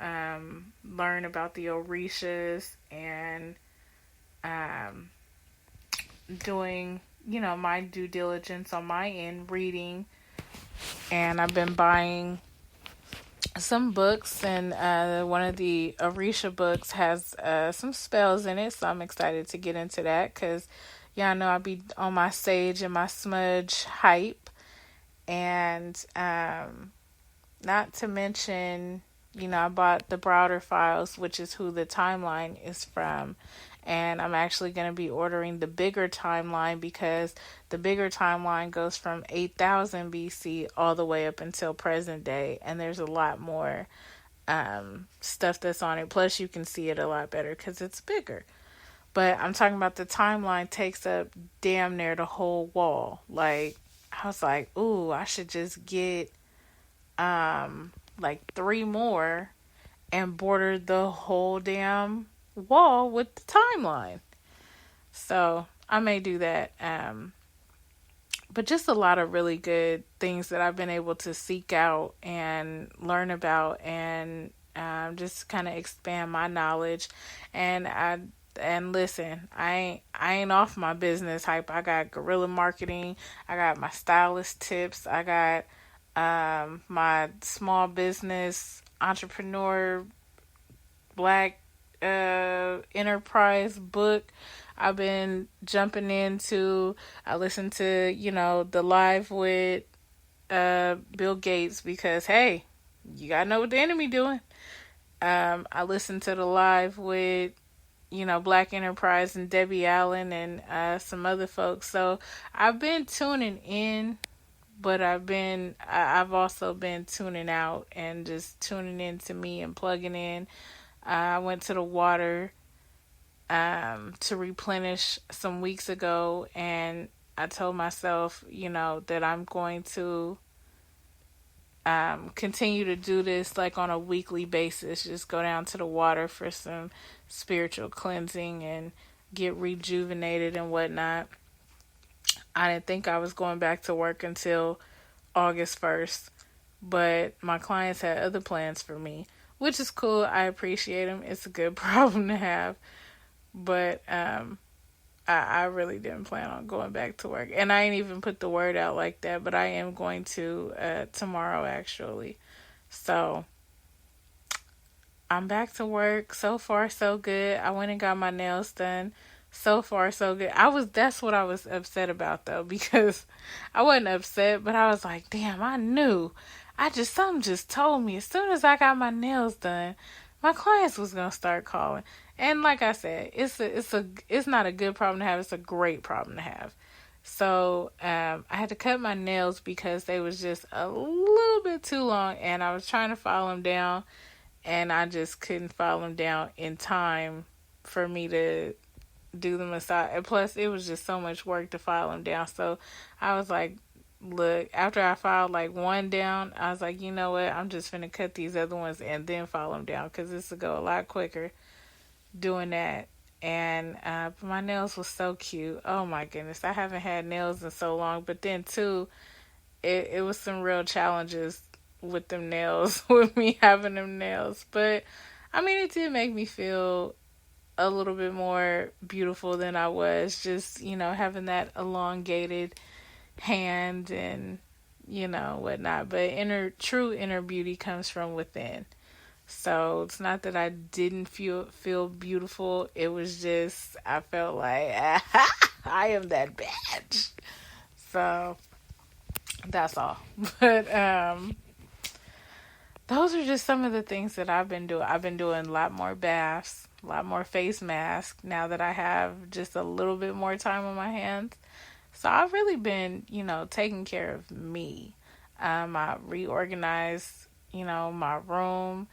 learn about the Orishas, and doing my due diligence on my end, reading, and I've been buying some books, and one of the Orisha books has some spells in it, so I'm excited to get into that because y'all know I'll be on my sage and my smudge hype, and not to mention, I bought the Browder Files, which is who the timeline is from. And I'm actually going to be ordering the bigger timeline because the bigger timeline goes from 8000 BC all the way up until present day. And there's a lot more stuff that's on it. Plus, you can see it a lot better because it's bigger. But I'm talking about the timeline takes up damn near the whole wall. Like, I was like, ooh, I should just get like 3 more and border the whole damn wall with the timeline. So I may do that. But just a lot of really good things that I've been able to seek out and learn about, and just kind of expand my knowledge. And listen, I ain't off my business hype. I got guerrilla marketing. I got my stylist tips. I got my small business entrepreneur Black Enterprise book I've been jumping into. I listened to, the live with Bill Gates because, hey, you gotta know what the enemy doing. I listened to the live with, Black Enterprise and Debbie Allen and some other folks. So I've been tuning in, but I've also been tuning out and just tuning into me and plugging in. I went to the water to replenish some weeks ago, and I told myself, that I'm going to continue to do this like on a weekly basis. Just go down to the water for some spiritual cleansing and get rejuvenated and whatnot. I didn't think I was going back to work until August 1st, but my clients had other plans for me, which is cool. I appreciate them. It's a good problem to have. But I really didn't plan on going back to work. And I ain't even put the word out like that, but I am going to tomorrow, actually. So I'm back to work. So far, so good. I went and got my nails done. So far, so good. That's what I was upset about, though, because I wasn't upset, but I was like, damn, I knew. Something just told me as soon as I got my nails done, my clients was going to start calling. And like I said, it's not a good problem to have. It's a great problem to have. So I had to cut my nails because they was just a little bit too long, and I was trying to file them down, and I just couldn't file them down in time for me to do the massage. And plus, it was just so much work to file them down. So I was like, look, after I filed like one down, I was like, you know what? I'm just finna cut these other ones and then file them down because this will go a lot quicker doing that. And my nails was so cute. Oh my goodness, I haven't had nails in so long. But then too, it was some real challenges with them nails, with me having them nails. But I mean, it did make me feel a little bit more beautiful than I was, just, having that elongated hand and, whatnot. But true inner beauty comes from within. So it's not that I didn't feel beautiful. It was just, I felt like, I am that bitch. So that's all. But those are just some of the things that I've been doing. I've been doing a lot more baths, a lot more face masks now that I have just a little bit more time on my hands. So I've really been, taking care of me. I reorganized, my room.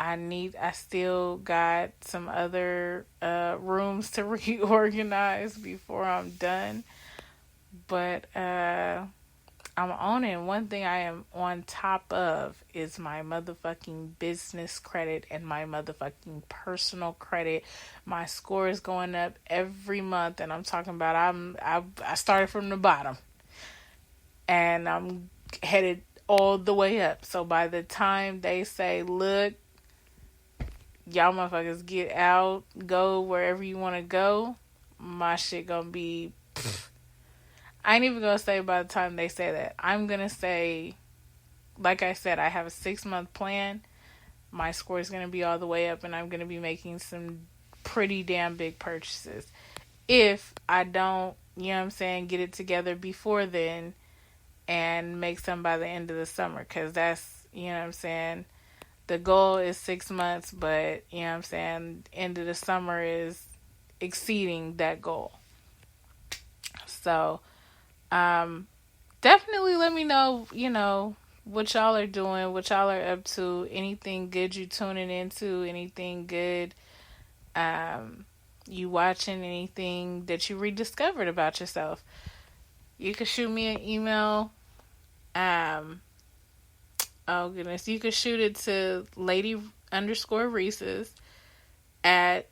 I still got some other rooms to reorganize before I'm done. But I'm on it. One thing I am on top of is my motherfucking business credit and my motherfucking personal credit. My score is going up every month, and I'm talking about I started from the bottom, and I'm headed all the way up. So by the time they say, look, y'all motherfuckers get out, go wherever you want to go, my shit gonna be... I ain't even gonna say by the time they say that. I'm gonna say, like I said, I have a 6-month plan. My score is gonna be all the way up, and I'm gonna be making some pretty damn big purchases. If I don't, get it together before then and make some by the end of the summer, because that's, the goal is 6 months, but, end of the summer is exceeding that goal. So, definitely let me know, what y'all are doing, what y'all are up to, anything good you tuning into, anything good, you watching, anything that you rediscovered about yourself. You can shoot me an email. Oh goodness, you can shoot it to lady_Reese's at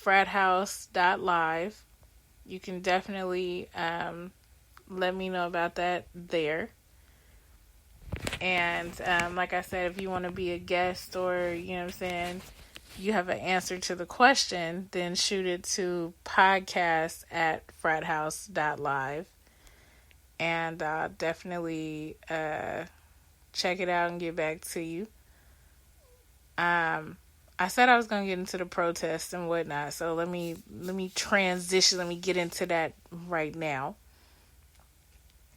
frathouse.live. You can definitely, let me know about that there. And like I said, if you want to be a guest or, you have an answer to the question, then shoot it to podcast at frathouse.live. And definitely check it out and get back to you. I said I was gonna get into the protests and whatnot, so let me transition. Let me get into that right now.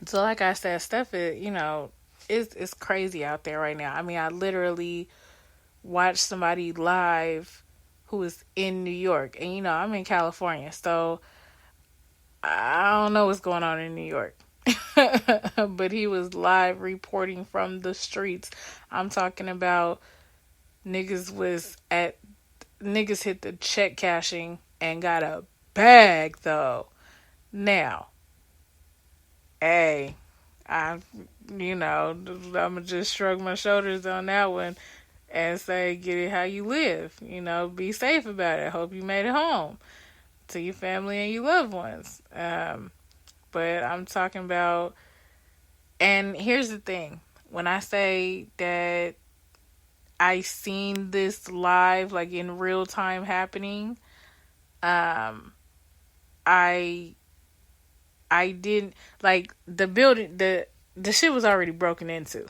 So, like I said, stuff is it's crazy out there right now. I mean, I literally watched somebody live who was in New York, and I'm in California, so I don't know what's going on in New York. But he was live reporting from the streets. I'm talking about niggas was at niggas hit the check cashing and got a bag though. Now, hey, I I'ma just shrug my shoulders on that one and say get it how you live. Be safe about it. Hope you made it home to your family and your loved ones. But I'm talking about, and here's the thing. When I say that I seen this live, like in real time happening, um, I I didn't like the building. The shit was already broken into.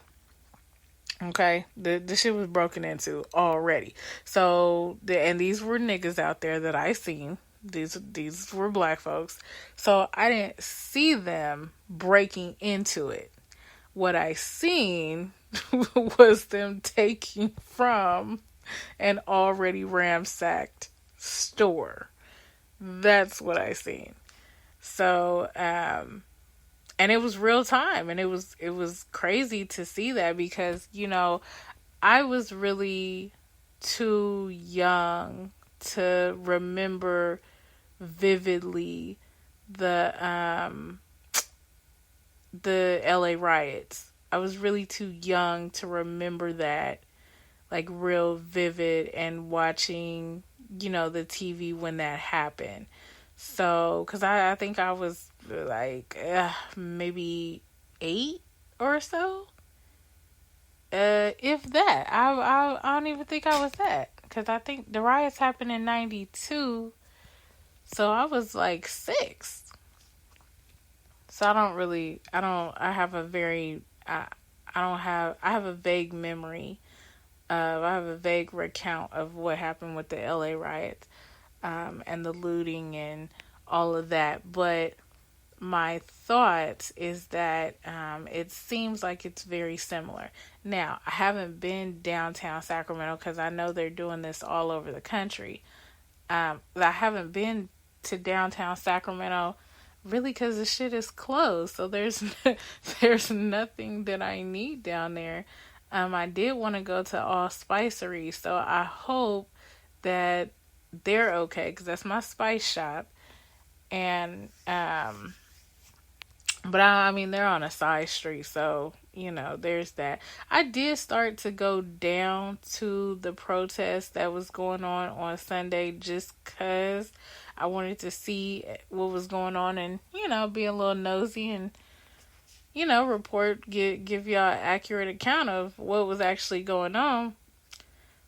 Okay, the shit was broken into already. So and these were niggas out there that I seen. These were black folks. So I didn't see them breaking into it. What I seen was them taking from an already ransacked store. That's what I seen. So, and it was real time, and it was crazy to see that because I was really too young to remember vividly the the LA riots. I was really too young to remember that, like, real vivid and watching, the TV when that happened. So, because I think I was like maybe 8 or so. If that. I don't even think I was that. Because I think the riots happened in 92. So I was like 6. So I have a very, I have a vague memory I have a vague recount of what happened with the LA riots, and the looting and all of that. But my thought is that it seems like it's very similar. Now, I haven't been downtown Sacramento because I know they're doing this all over the country. I haven't been to downtown Sacramento really because the shit is closed. So there's there's nothing that I need down there. I did want to go to All Spicery, so I hope that they're okay because that's my spice shop. And but I mean they're on a side street, so there's that. I did start to go down to the protest that was going on Sunday just cause I wanted to see what was going on and be a little nosy and report, give y'all an accurate account of what was actually going on.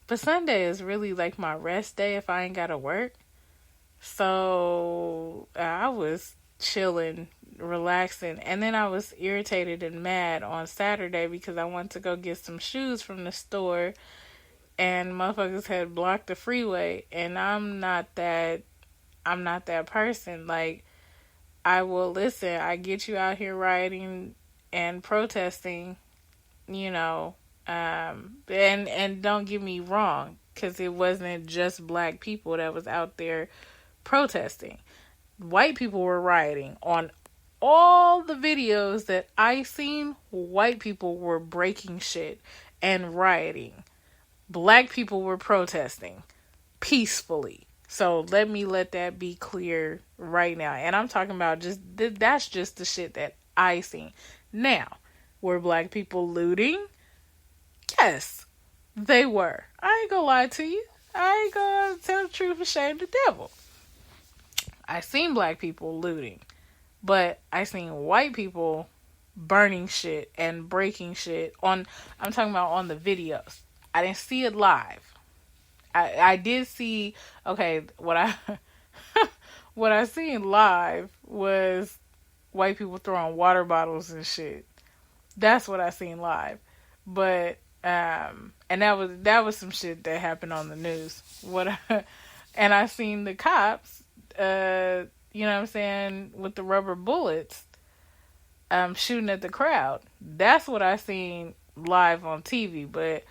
But Sunday is really like my rest day if I ain't gotta work. So I was chilling, relaxing, and then I was irritated and mad on Saturday because I went to go get some shoes from the store and motherfuckers had blocked the freeway, and I'm not that person. Like, I will listen, I get you out here rioting and protesting, and don't get me wrong, because it wasn't just black people that was out there protesting. White people were rioting. On all the videos that I seen, white people were breaking shit and rioting. Black people were protesting peacefully. So let that be clear right now. And I'm talking about that's just the shit that I seen. Now, were black people looting? Yes, they were. I ain't gonna lie to you. I ain't gonna tell the truth and shame the devil. I seen black people looting, but I seen white people burning shit and breaking shit I'm talking about on the videos. I didn't see it live. I did see, okay, what I seen live was white people throwing water bottles and shit. That's what I seen live. But And that was some shit that happened on the news. And I seen the cops, you know what I'm saying, with the rubber bullets, shooting at the crowd. That's what I seen live on TV. But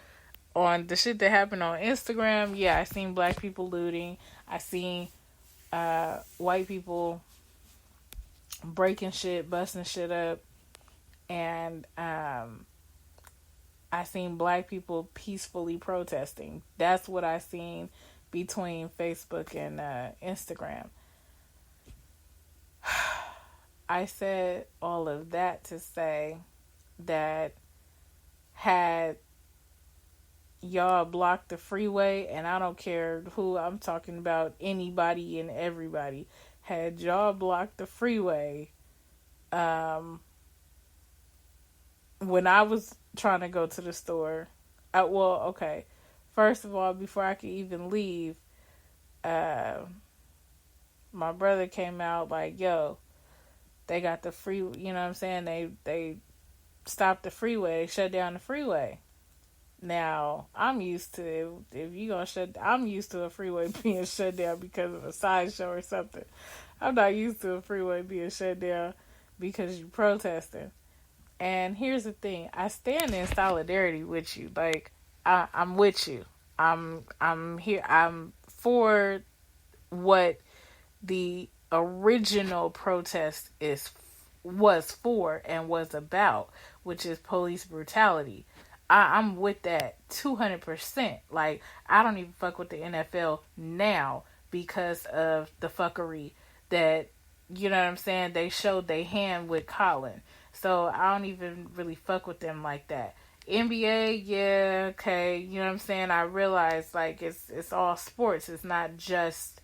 on the shit that happened on Instagram, yeah, I seen black people looting. I seen white people breaking shit, busting shit up, and I seen black people peacefully protesting. That's what I seen between Facebook and Instagram. I said all of that to say that had y'all blocked the freeway, and I don't care who I'm talking about, anybody and everybody, had y'all blocked the freeway, when I was trying to go to the store, okay, first of all, before I could even leave, my brother came out like, yo, they got the free, you know what I'm saying, they stopped the freeway, they shut down the freeway. Now, I'm used to, if you gonna I'm used to a freeway being shut down because of a sideshow or something. I'm not used to a freeway being shut down because you're protesting. And here's the thing, I stand in solidarity with you. Like, I'm with you. I'm here. I'm for what the original protest was for and was about, which is police brutality. I'm with that 200%. Like, I don't even fuck with the NFL now because of the fuckery that, you know what I'm saying, they showed they hand with Colin. So I don't even really fuck with them like that. NBA, yeah, okay, you know what I'm saying? I realize, like, it's all sports. It's not just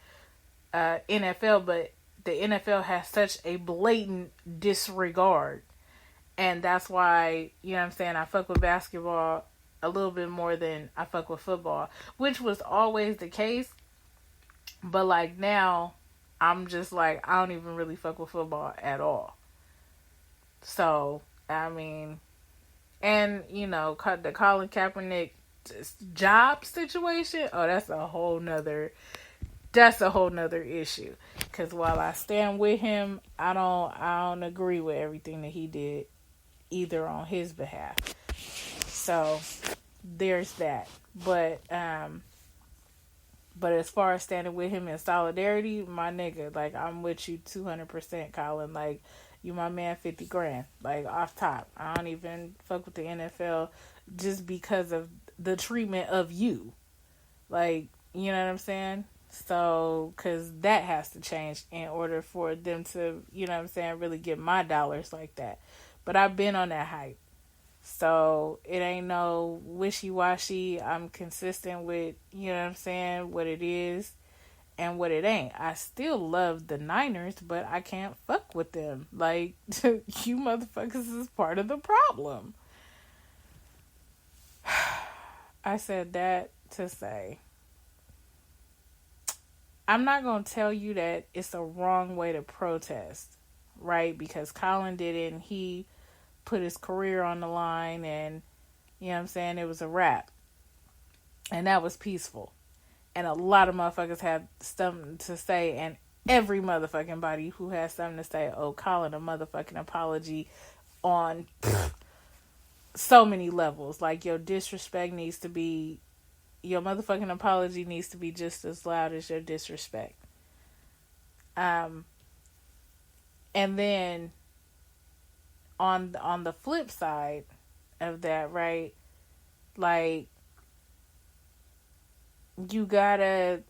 NFL, but the NFL has such a blatant disregard. And that's why, you know what I'm saying, I fuck with basketball a little bit more than I fuck with football, which was always the case. But, like, now, I'm just like, I don't even really fuck with football at all. So, I mean, and, you know, the Colin Kaepernick job situation, oh, that's a whole nother issue. Because while I stand with him, I don't agree with everything that he did either on his behalf. So there's that. But as far as standing with him in solidarity, my nigga, like, I'm with you 200%, Colin. Like, you my man, 50 grand. Like, off top. I don't even fuck with the NFL just because of the treatment of you. Like, you know what I'm saying? So, because that has to change in order for them to, you know what I'm saying, really get my dollars like that. But I've been on that hype. So, it ain't no wishy-washy. I'm consistent with, you know what I'm saying, what it is and what it ain't. I still love the Niners, but I can't fuck with them. Like, you motherfuckers is part of the problem. I said that to say, I'm not going to tell you that it's a wrong way to protest, right? Because Colin did it and he put his career on the line and, you know what I'm saying, it was a wrap. And that was peaceful. And a lot of motherfuckers have something to say, and every motherfucking body who has something to say, oh, Colin, a motherfucking apology on so many levels. Like, your disrespect needs to be, your motherfucking apology needs to be just as loud as your disrespect. And then on the flip side of that, right? Like, you gotta,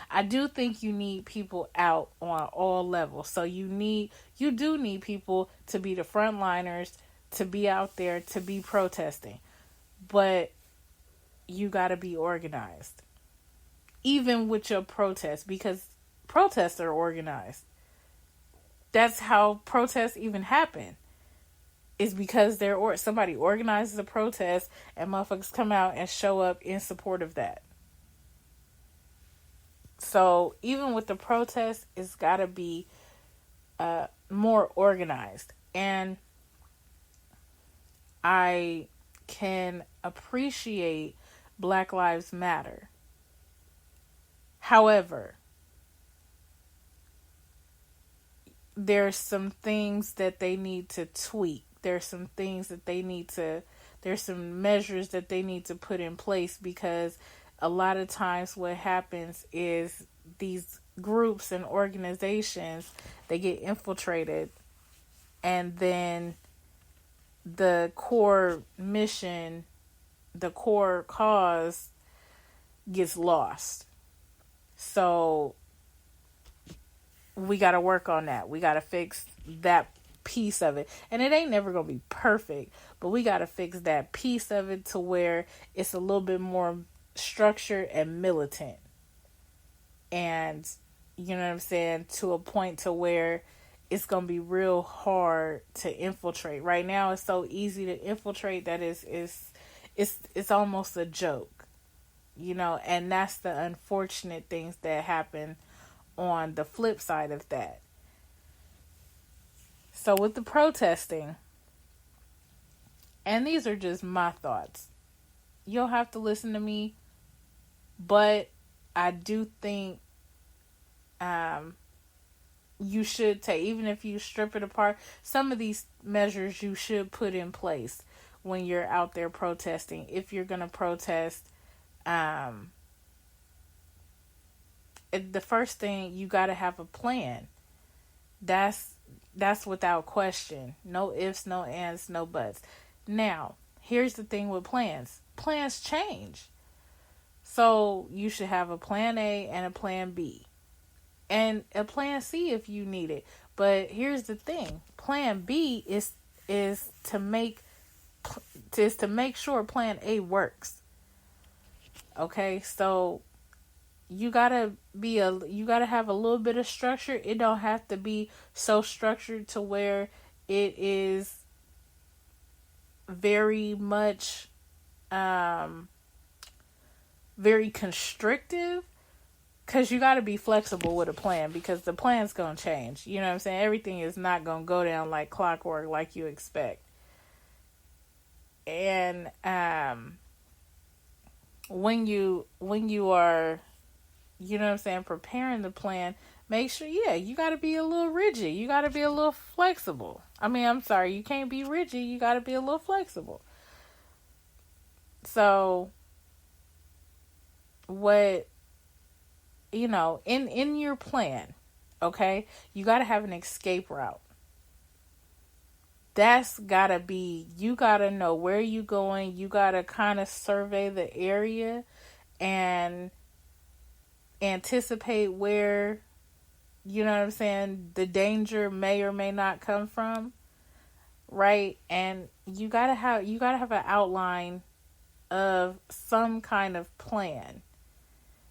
I do think you need people out on all levels. So you do need people to be the frontliners, to be out there, to be protesting. But you gotta be organized. Even with your protests, because protests are organized. That's how protests even happen. Is because somebody organizes a protest and motherfuckers come out and show up in support of that. So even with the protest, it's got to be more organized. And I can appreciate Black Lives Matter. However, there's some things that they need to tweak. There's some things that there's some measures that they need to put in place, because a lot of times what happens is these groups and organizations, they get infiltrated, and then the core mission, the core cause gets lost. So we got to work on that. We got to fix that piece of it. And it ain't never going to be perfect, but we got to fix that piece of it to where it's a little bit more structured and militant. And you know what I'm saying? To a point to where it's going to be real hard to infiltrate. Right now it's so easy to infiltrate that it's almost a joke. You know, and that's the unfortunate things that happen on the flip side of that. So with the protesting, and these are just my thoughts, you'll have to listen to me, but I do think you should take, even if you strip it apart, some of these measures you should put in place when you're out there protesting. If you're going to protest, the first thing, you got to have a plan. That's without question. No ifs, no ands, no buts. Now, here's the thing with plans. Plans change. So you should have a plan A and a plan B. And a plan C if you need it. But here's the thing. Plan B is to make sure plan A works. Okay? So you gotta have a little bit of structure. It don't have to be so structured to where it is very much very constrictive, because you got to be flexible with a plan, because the plan's gonna change. You know what I'm saying? Everything is not gonna go down like clockwork like you expect. And when you are, you know what I'm saying, preparing the plan, make sure, you got to be a little rigid. You got to be a little flexible. I mean, I'm sorry, you can't be rigid. You got to be a little flexible. So, what, you know, in your plan, okay, you got to have an escape route. That's got to be, you got to know where you going. You got to kind of survey the area and anticipate where, you know what I'm saying, the danger may or may not come from, right? And you gotta have an outline of some kind of plan,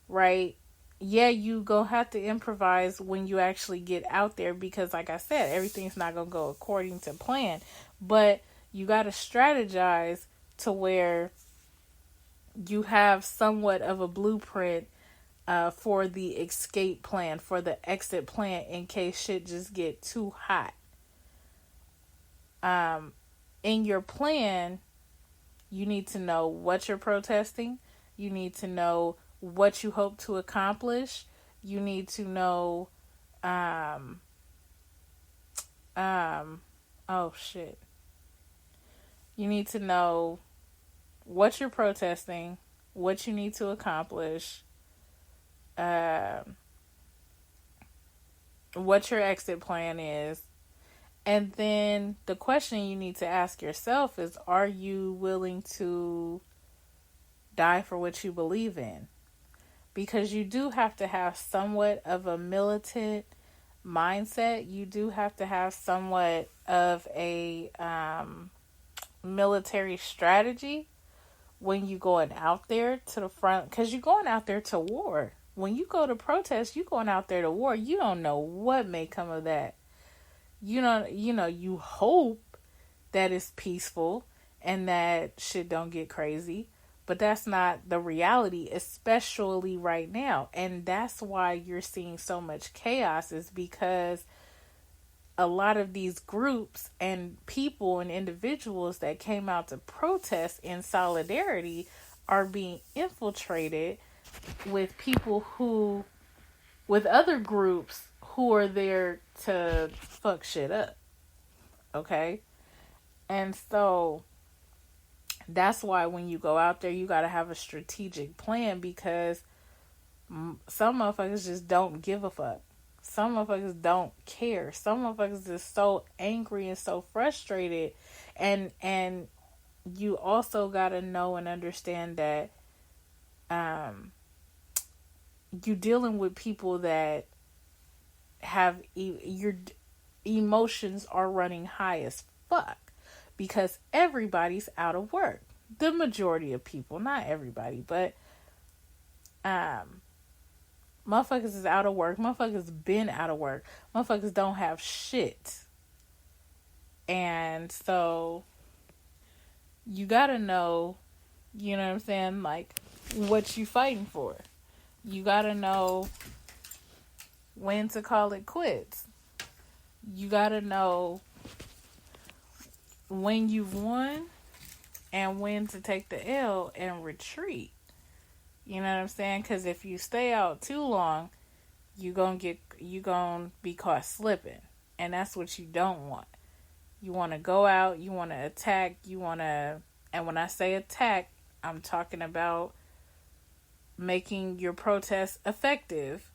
right? Yeah, you go have to improvise when you actually get out there, because like I said, everything's not gonna go according to plan, but you gotta strategize to where you have somewhat of a blueprint for the escape plan, for the exit plan, in case shit just get too hot. In your plan, you need to know what you're protesting. You need to know what you hope to accomplish. You need to know, You need to know what you're protesting, what you need to accomplish, what your exit plan is. And then the question you need to ask yourself is, are you willing to die for what you believe in? Because you do have to have somewhat of a militant mindset. You do have to have somewhat of a military strategy when you're going out there to the front, because you're going out there to war. When you go to protest, you're going out there to war. You don't know what may come of that. You hope that it's peaceful and that shit don't get crazy, but that's not the reality, especially right now. And that's why you're seeing so much chaos, is because a lot of these groups and people and individuals that came out to protest in solidarity are being infiltrated with people who, with other groups who are there to fuck shit up. Okay? And so that's why when you go out there, you got to have a strategic plan, because some motherfuckers just don't give a fuck. Some motherfuckers don't care. Some motherfuckers is so angry and so frustrated. And you also got to know and understand that you dealing with people that have your emotions are running high as fuck, because everybody's out of work. The majority of people, not everybody, but motherfuckers is out of work. Motherfuckers been out of work. Motherfuckers don't have shit. And so you gotta know, you know what I'm saying, like, what you fighting for. You gotta know when to call it quits. You gotta know when you've won and when to take the L and retreat. You know what I'm saying? Because if you stay out too long, you gonna be caught slipping, and that's what you don't want. You want to go out, you want to attack, and when I say attack, I'm talking about making your protest effective.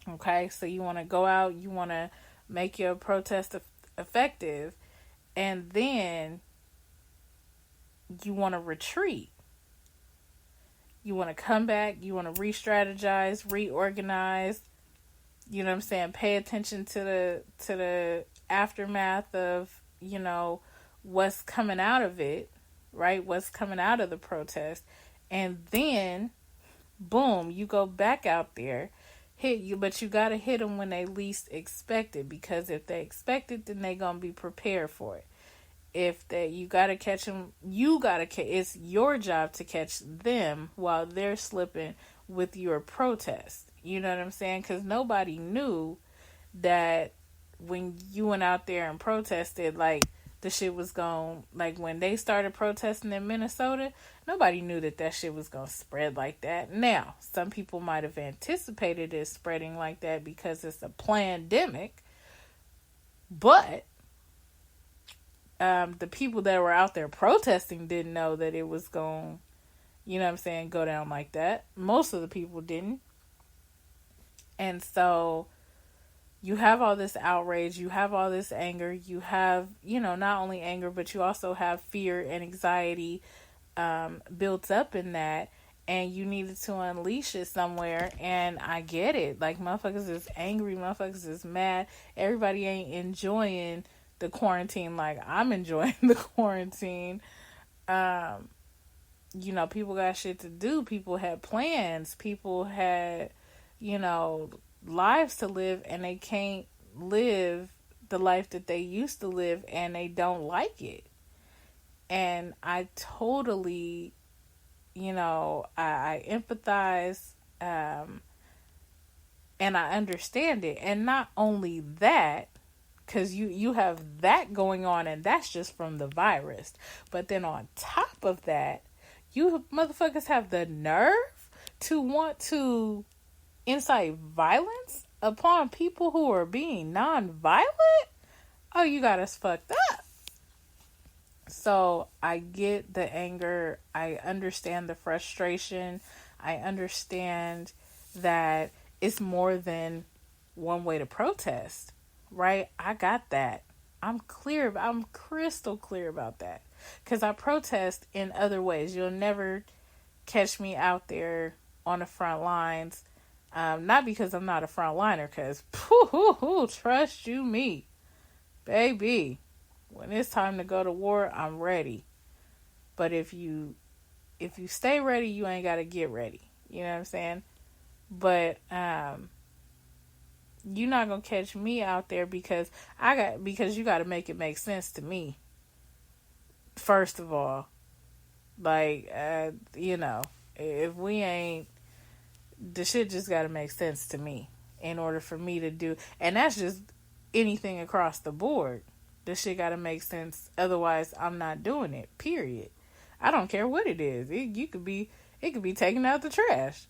Okay, so you want to go out, you want to make your protest effective, and then you want to retreat. You want to come back, you want to re-strategize, reorganize, you know what I'm saying, pay attention to the aftermath of, you know, what's coming out of it, right? What's coming out of the protest. And then, boom, you go back out there, hit you, but you got to hit them when they least expect it, because if they expect it, then they going to be prepared for it. If you got to catch them, it's your job to catch them while they're slipping with your protest. You know what I'm saying? Because nobody knew that when you went out there and protested, like, the shit was going, like, when they started protesting in Minnesota, nobody knew that shit was going to spread like that. Now, some people might have anticipated it spreading like that because it's a pandemic, but the people that were out there protesting didn't know that it was going, you know what I'm saying, go down like that. Most of the people didn't. And so you have all this outrage, you have all this anger, you have, you know, not only anger, but you also have fear and anxiety built up in that, and you needed to unleash it somewhere. And I get it. Like, motherfuckers is angry, motherfuckers is mad. Everybody ain't enjoying the quarantine like I'm enjoying the quarantine. You know, people got shit to do. People had plans. People had, you know, lives to live, and they can't live the life that they used to live, and they don't like it. And I totally, you know, I empathize, and I understand it. And not only that, because you have that going on, and that's just from the virus. But then on top of that, you motherfuckers have the nerve to want to incite violence upon people who are being non-violent? Oh, you got us fucked up. So I get the anger. I understand the frustration. I understand that it's more than one way to protest. Right? I got that. I'm crystal clear about that. Because I protest in other ways. You'll never catch me out there on the front lines. Not because I'm not a front liner, because, trust you me, baby. When it's time to go to war, I'm ready. But if you stay ready, you ain't got to get ready. You know what I'm saying? But, you're not gonna catch me out there because you got to make it make sense to me. First of all, like, you know, if we ain't, the shit just got to make sense to me in order for me to do, and that's just anything across the board. This shit gotta make sense. Otherwise, I'm not doing it. Period. I don't care what it is. It could be taking out the trash.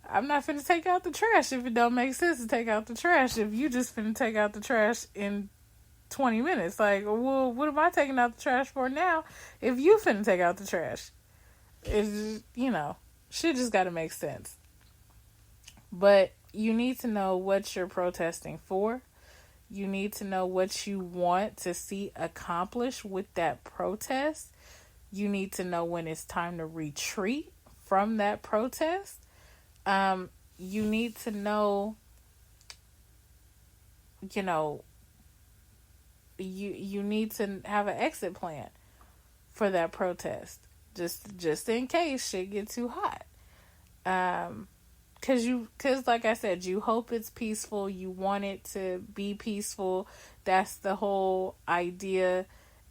I'm not finna take out the trash if it don't make sense to take out the trash. If you just finna take out the trash in 20 minutes, like, well, what am I taking out the trash for now? If you finna take out the trash, it's, shit just gotta make sense. But you need to know what you're protesting for. You need to know what you want to see accomplished with that protest. You need to know when it's time to retreat from that protest. You need to know, you need to have an exit plan for that protest. Just in case shit get too hot. Cause like I said, you hope it's peaceful. You want it to be peaceful. That's the whole idea,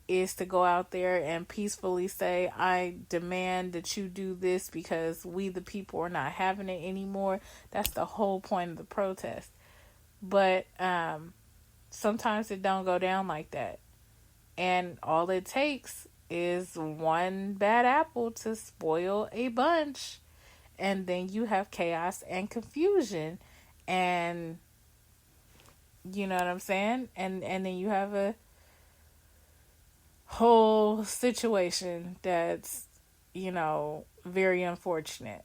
is to go out there and peacefully say, I demand that you do this because we the people are not having it anymore. That's the whole point of the protest. But sometimes it don't go down like that. And all it takes is one bad apple to spoil a bunch. And then you have chaos and confusion. And you know what I'm saying? And then you have a whole situation that's, very unfortunate.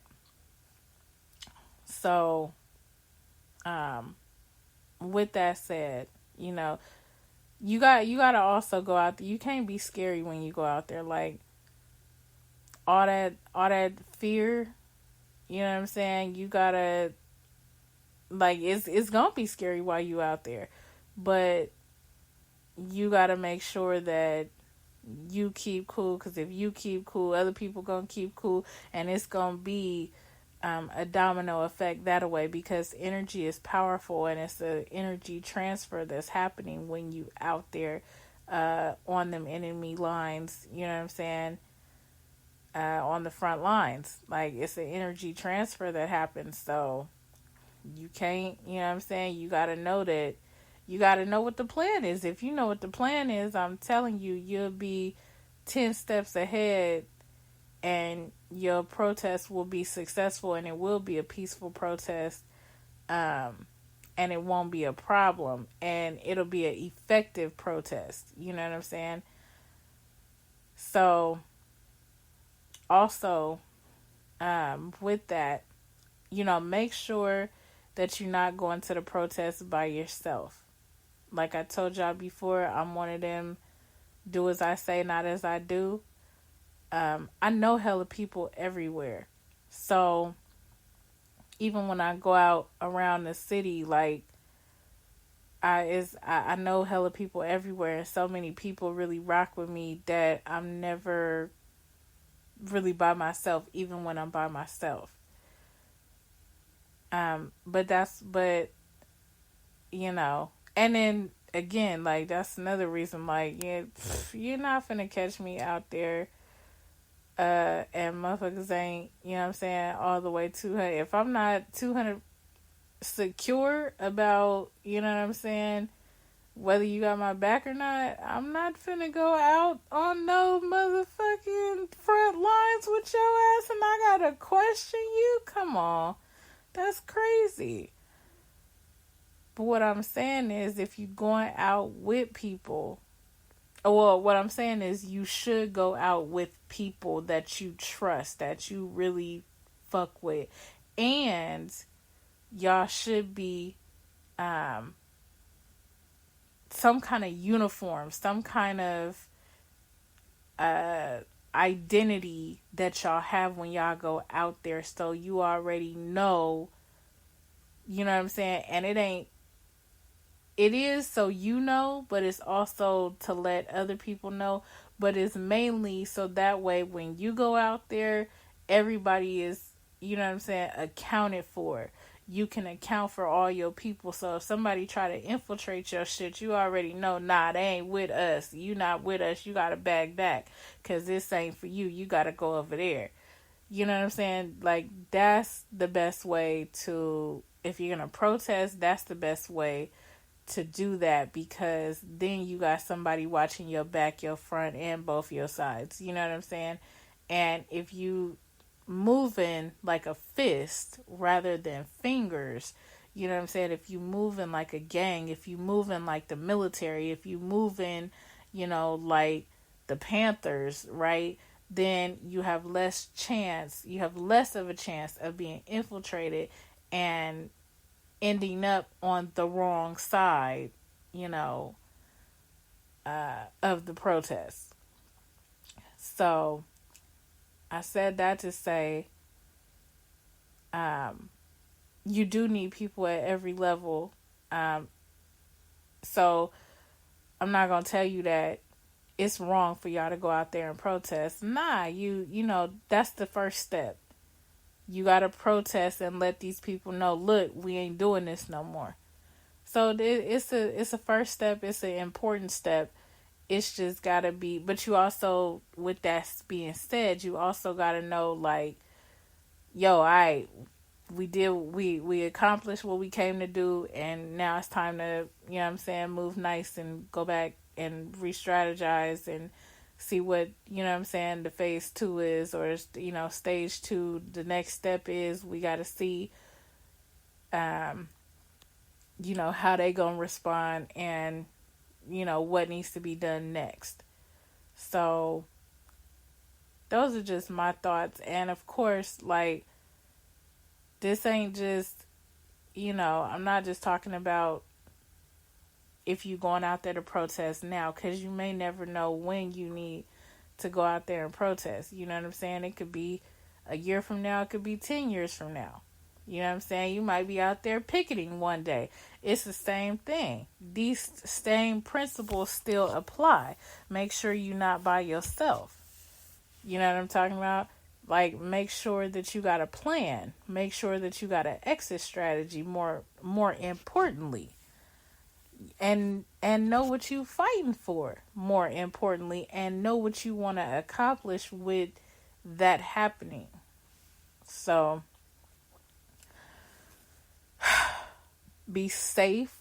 So, with that said, you gotta also go out there. You can't be scary when you go out there. Like, all that fear, you know what I'm saying? You gotta, like, it's gonna be scary while you out there. But you gotta make sure that you keep cool, because if you keep cool, other people gonna keep cool, and it's gonna be a domino effect that way, because energy is powerful, and it's the energy transfer that's happening when you out there on them enemy lines, you know what I'm saying, on the front lines. Like, it's an energy transfer that happens. So you can't, you know what I'm saying, you gotta know that. You got to know what the plan is. If you know what the plan is, I'm telling you, you'll be 10 steps ahead, and your protest will be successful, and it will be a peaceful protest, and it won't be a problem, and it'll be an effective protest. You know what I'm saying? So, also, with that, make sure that you're not going to the protest by yourself. Like I told y'all before, I'm one of them do as I say, not as I do. I know hella people everywhere. So even when I go out around the city, like, I know hella people everywhere, and so many people really rock with me that I'm never really by myself, even when I'm by myself. But and then again, like, that's another reason, like, you're not finna catch me out there, and motherfuckers ain't, you know what I'm saying, all the way 200. If I'm not 200 secure about, you know what I'm saying, whether you got my back or not, I'm not finna go out on no motherfucking front lines with your ass, and I gotta question you. Come on, that's crazy. But what I'm saying is, if you're going out with people, well, what I'm saying is, you should go out with people that you trust, that you really fuck with, and y'all should be some kind of uniform, some kind of identity that y'all have when y'all go out there, so you already know, you know what I'm saying, and it is so but it's also to let other people know, but it's mainly so that way when you go out there, everybody is, you know what I'm saying, accounted for. You can account for all your people, so if somebody try to infiltrate your shit, you already know, nah, they ain't with us. You not with us, you gotta back, because this ain't for you. You gotta go over there. You know what I'm saying? Like, that's the best way to, if you're gonna protest, that's the best way to do that, because then you got somebody watching your back, your front, and both your sides. You know what I'm saying? And if you moving like a fist rather than fingers, you know what I'm saying? If you moving like a gang, if you moving like the military, if you moving, like the Panthers, right? Then you have you have less of a chance of being infiltrated and ending up on the wrong side, you know, of the protest. So I said that to say, um, you do need people at every level. Um, so I'm not gonna tell you that it's wrong for y'all to go out there and protest. Nah, that's the first step. You gotta protest and let these people know, look, we ain't doing this no more. So it's a first step. It's an important step. It's just gotta be. But you also, with that being said, you also gotta know, like, yo, we accomplished what we came to do, and now it's time to, move nice and go back and re-strategize and see what, the phase 2 is, or stage 2. The next step is, we got to see how they gonna respond, and what needs to be done next. So those are just my thoughts. And of course, like, this ain't just, I'm not just talking about if you going out there to protest now, because you may never know when you need to go out there and protest. You know what I'm saying? It could be a year from now. It could be 10 years from now. You know what I'm saying? You might be out there picketing one day. It's the same thing. These same principles still apply. Make sure you're not by yourself. You know what I'm talking about? Like, make sure that you got a plan. Make sure that you got an exit strategy, more importantly. And know what you fighting for, more importantly, and know what you want to accomplish with that happening. So be safe.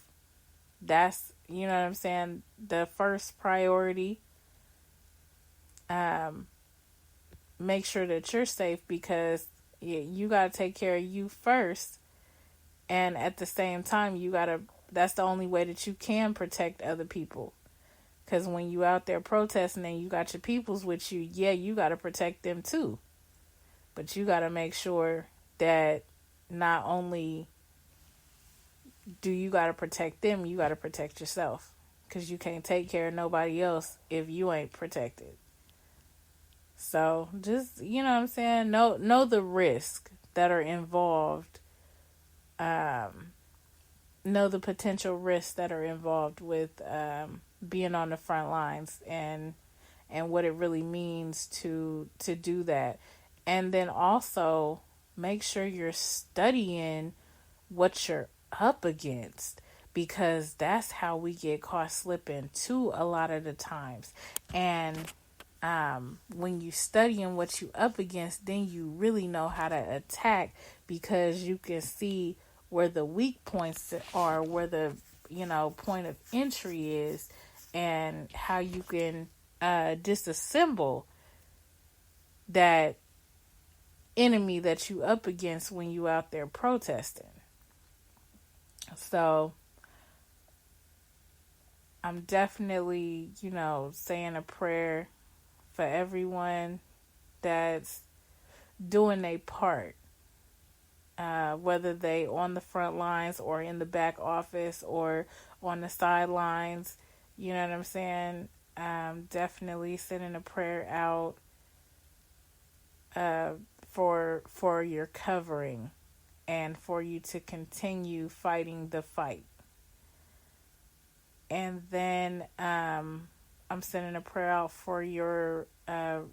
That's, you know what I'm saying, the first priority. Make sure that you're safe, because you got to take care of you first. And at the same time, that's the only way that you can protect other people. Because when you out there protesting and you got your peoples with you, you got to protect them too. But you got to make sure that not only do you got to protect them, you got to protect yourself. Because you can't take care of nobody else if you ain't protected. So just, you know what I'm saying? Know the risk that are involved. Know the potential risks that are involved with being on the front lines, and what it really means to do that. And then also make sure you're studying what you're up against, because that's how we get caught slipping too a lot of the times. And when you studying what you up against, then you really know how to attack, because you can see where the weak points are, where the point of entry is, and how you can disassemble that enemy that you up against when you out there protesting. So I'm definitely, saying a prayer for everyone that's doing their part, whether they on the front lines or in the back office or on the sidelines. You know what I'm saying? Definitely sending a prayer out for your covering, and for you to continue fighting the fight. And then I'm sending a prayer out for your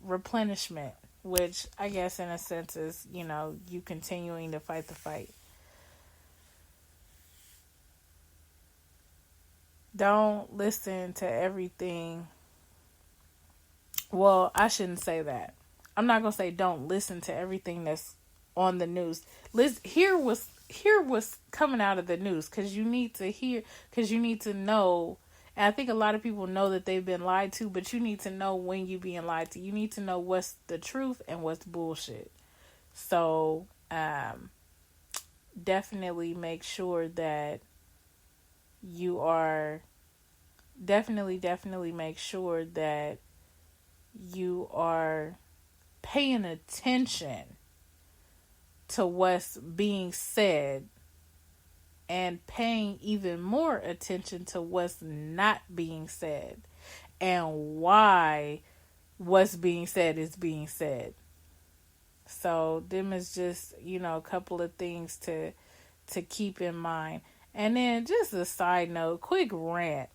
replenishment, which I guess in a sense is, you continuing to fight the fight. Don't listen to everything. Well, I shouldn't say that. I'm not going to say don't listen to everything that's on the news. Hear what's hear what's coming out of the news, because you need to hear, because you need to know. And I think a lot of people know that they've been lied to, but you need to know when you being lied to. You need to know what's the truth and what's bullshit. So definitely make sure that you are definitely make sure that you are paying attention to what's being said, and paying even more attention to what's not being said, and why what's being said is being said. So them is just, a couple of things to keep in mind. And then just a side note, quick rant.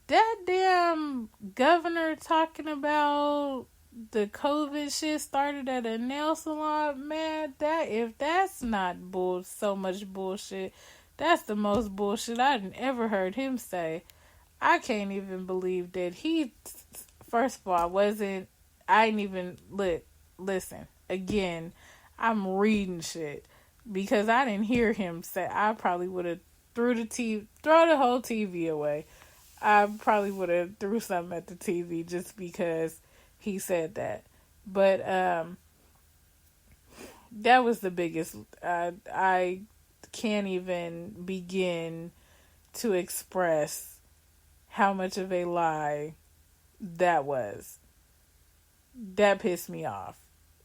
That damn governor talking about the COVID shit started at a nail salon, man, that if that's not so much bullshit, that's the most bullshit I've ever heard him say. I can't even believe that first of all, I didn't even, listen, again, I'm reading shit, because I didn't hear him say. I probably would have throw the whole TV away. I probably would have threw something at the TV just because he said that. But that was the biggest. I can't even begin to express how much of a lie that was. That pissed me off.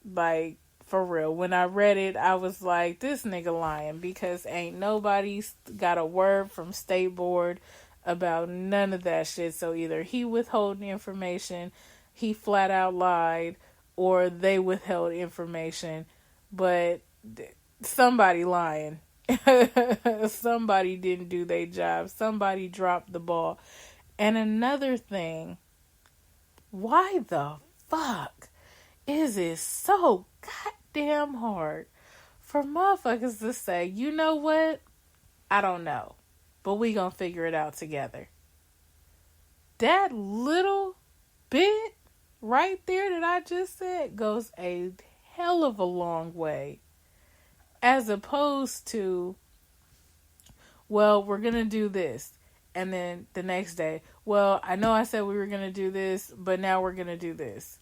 Like, for real. When I read it, I was like, this nigga lying, because ain't nobody got a word from State Board about none of that shit. So either he withheld information, he flat out lied, or they withheld information. But somebody lying. Somebody didn't do their job. Somebody dropped the ball. And another thing, why the fuck is it so goddamn hard for motherfuckers to say, you know what? I don't know, but we gonna figure it out together. That little bit right there that I just said goes a hell of a long way, as opposed to, well, we're gonna do this, and then the next day, well, I know I said we were gonna do this, but now we're gonna do this.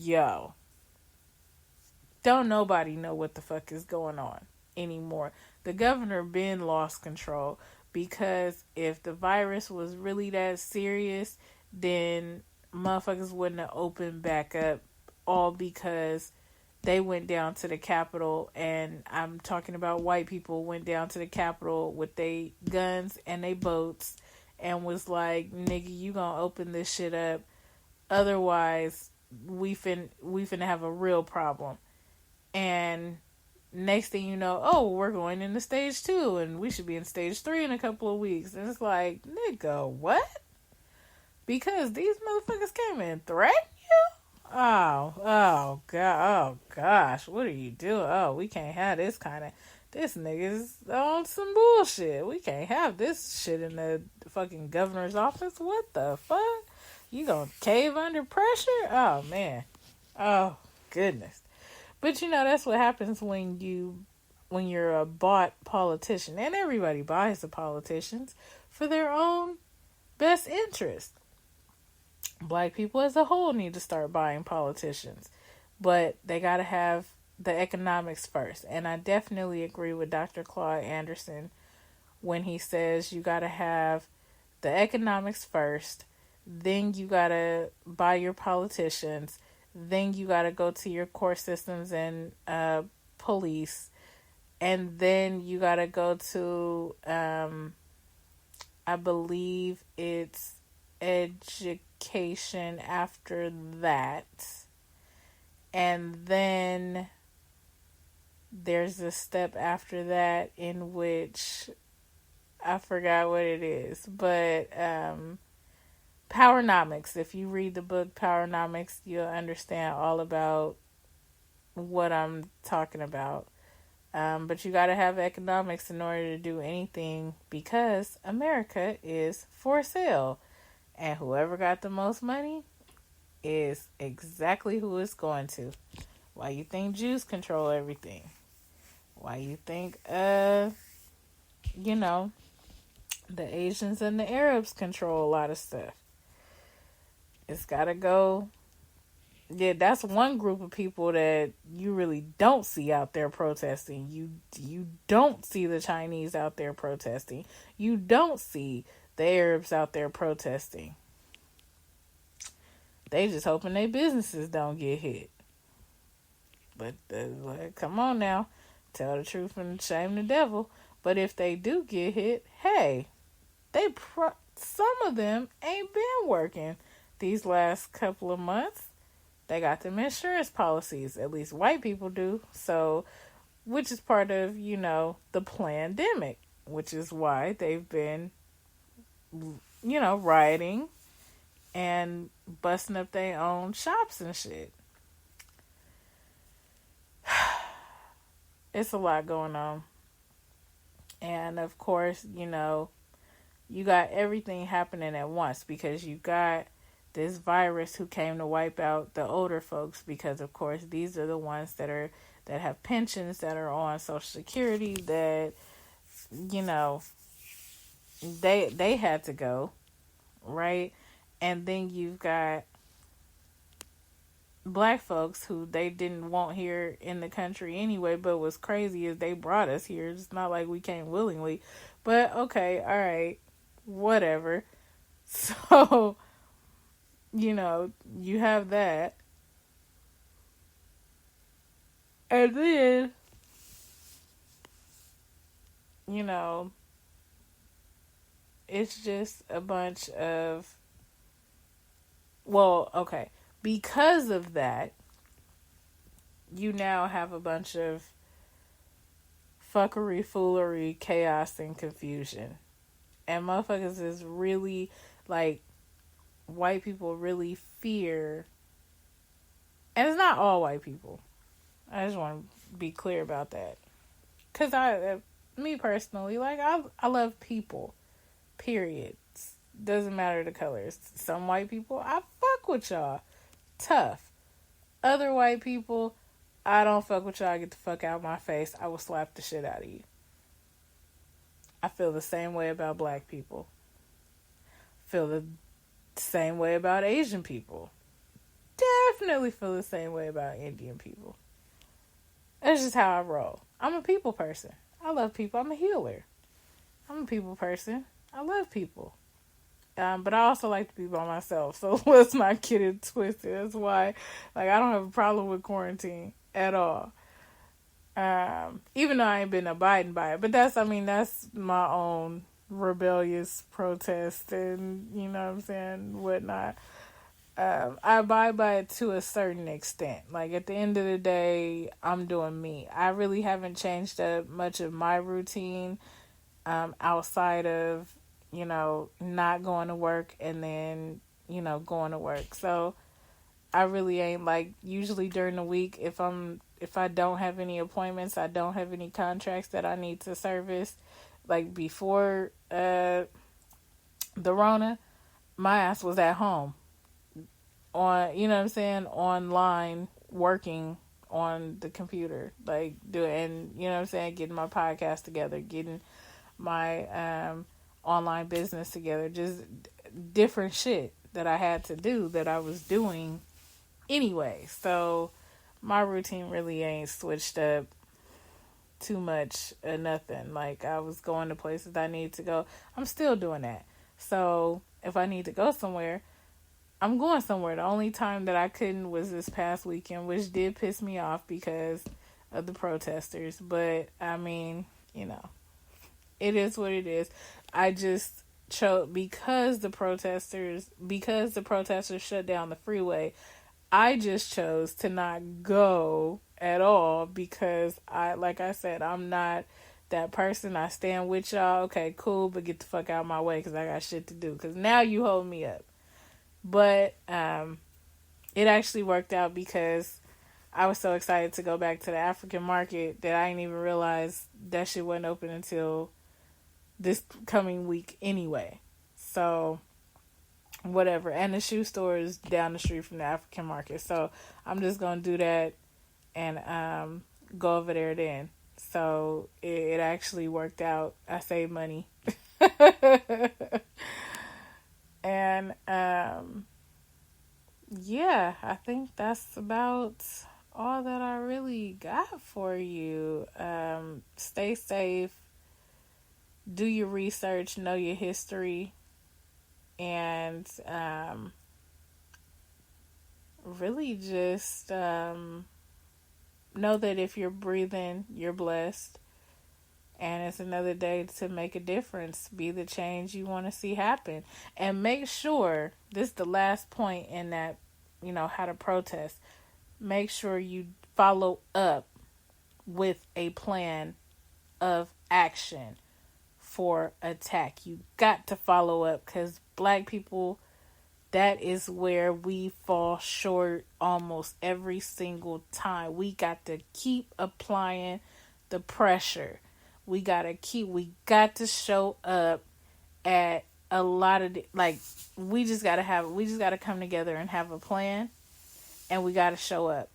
Yo, don't nobody know what the fuck is going on anymore. The governor been lost control, because if the virus was really that serious, then motherfuckers wouldn't have opened back up, all because they went down to the Capitol, and I'm talking about white people went down to the Capitol with they guns and they boats, and was like, nigga, you gonna open this shit up, otherwise we finna have a real problem. And next thing you know, oh, we're going into stage 2, and we should be in stage 3 in a couple of weeks. And it's like, nigga, what? Because these motherfuckers came and threatened you? Oh, God, oh, gosh, what are you doing? Oh, we can't have this kind of, this nigga's on some bullshit. We can't have this shit in the fucking governor's office. What the fuck? You gonna cave under pressure? Oh, man. Oh, goodness. But that's what happens when you're a bought politician. And everybody buys the politicians for their own best interest. Black people as a whole need to start buying politicians. But they gotta have the economics first. And I definitely agree with Dr. Claude Anderson when he says you gotta have the economics first, then you gotta buy your politicians, then you gotta go to your court systems and police, and then you gotta go to I believe it's education after that, and then there's a step after that in which I forgot what it is, but Powernomics. If you read the book Powernomics, you'll understand all about what I'm talking about. But you got to have economics in order to do anything, because America is for sale. And whoever got the most money is exactly who it's going to. Why you think Jews control everything? Why you think, you know, the Asians and the Arabs control a lot of stuff? It's gotta go. Yeah, that's one group of people that you really don't see out there protesting. You don't see the Chinese out there protesting. You don't see the Arabs out there protesting. They just hoping their businesses don't get hit. But like, come on now, tell the truth and shame the devil. But if they do get hit, hey, some of them ain't been working these last couple of months. They got them insurance policies, at least white people do. So, which is part of, the pandemic, which is why they've been, rioting and busting up their own shops and shit. It's a lot going on. And of course, you got everything happening at once because you got this virus who came to wipe out the older folks because of course these are the ones that have pensions, that are on Social Security, that they had to go, right? And then you've got black folks who they didn't want here in the country anyway, but what's crazy is they brought us here. It's not like we came willingly. But okay, all right, whatever. So, you have that. And then, it's just a bunch of, well, okay. Because of that, you now have a bunch of fuckery, foolery, chaos, and confusion. And motherfuckers is really, like, white people really fear, and it's not all white people. I just want to be clear about that. Because me personally, like, I love people, period. Doesn't matter the colors. Some white people, I fuck with y'all. Tough. Other white people, I don't fuck with y'all. Get the fuck out of my face. I will slap the shit out of you. I feel the same way about black people. Feel the same way about Asian people. Definitely feel the same way about Indian people. That's just how I roll. I'm a people person. I love people. I'm a healer. I'm a people person. I love people. But I also like to be by myself, so let's not get it twisted. That's why, like, I don't have a problem with quarantine at all. Even though I ain't been abiding by it, but that's my own rebellious protest and, you know what I'm saying, whatnot. I abide by it to a certain extent. Like, at the end of the day, I'm doing me. I really haven't changed much of my routine, outside of, not going to work and then, going to work. So I really ain't, like, usually during the week, if I don't have any appointments, I don't have any contracts that I need to service, like before the Rona, my ass was at home on, online working on the computer, like doing, getting my podcast together, getting my online business together, just different shit that I had to do that I was doing anyway. So my routine really ain't switched up too much or nothing. Like, I was going to places I need to go. I'm still doing that. So if I need to go somewhere, I'm going somewhere. The only time that I couldn't was this past weekend, which did piss me off because of the protesters. But it is what it is. I just chose because the protesters shut down the freeway. I just chose to not go at all because like I said, I'm not that person. I stand with y'all. Okay, cool, but get the fuck out of my way because I got shit to do. Because now you hold me up. But it actually worked out because I was so excited to go back to the African market that I didn't even realize that shit wasn't open until this coming week anyway. So whatever. And the shoe store is down the street from the African market. So I'm just going to do that and go over there then. So it actually worked out. I saved money. And yeah, I think that's about all that I really got for you. Stay safe, do your research, know your history, and really just know that if you're breathing, you're blessed. And it's another day to make a difference. Be the change you want to see happen. And make sure, this is the last point in that, how to protest. Make sure you follow up with a plan of action for attack. You got to follow up, because black people, that is where we fall short almost every single time. We got to keep applying the pressure. We got to show up at a lot of, we just got to come together and have a plan, and we got to show up,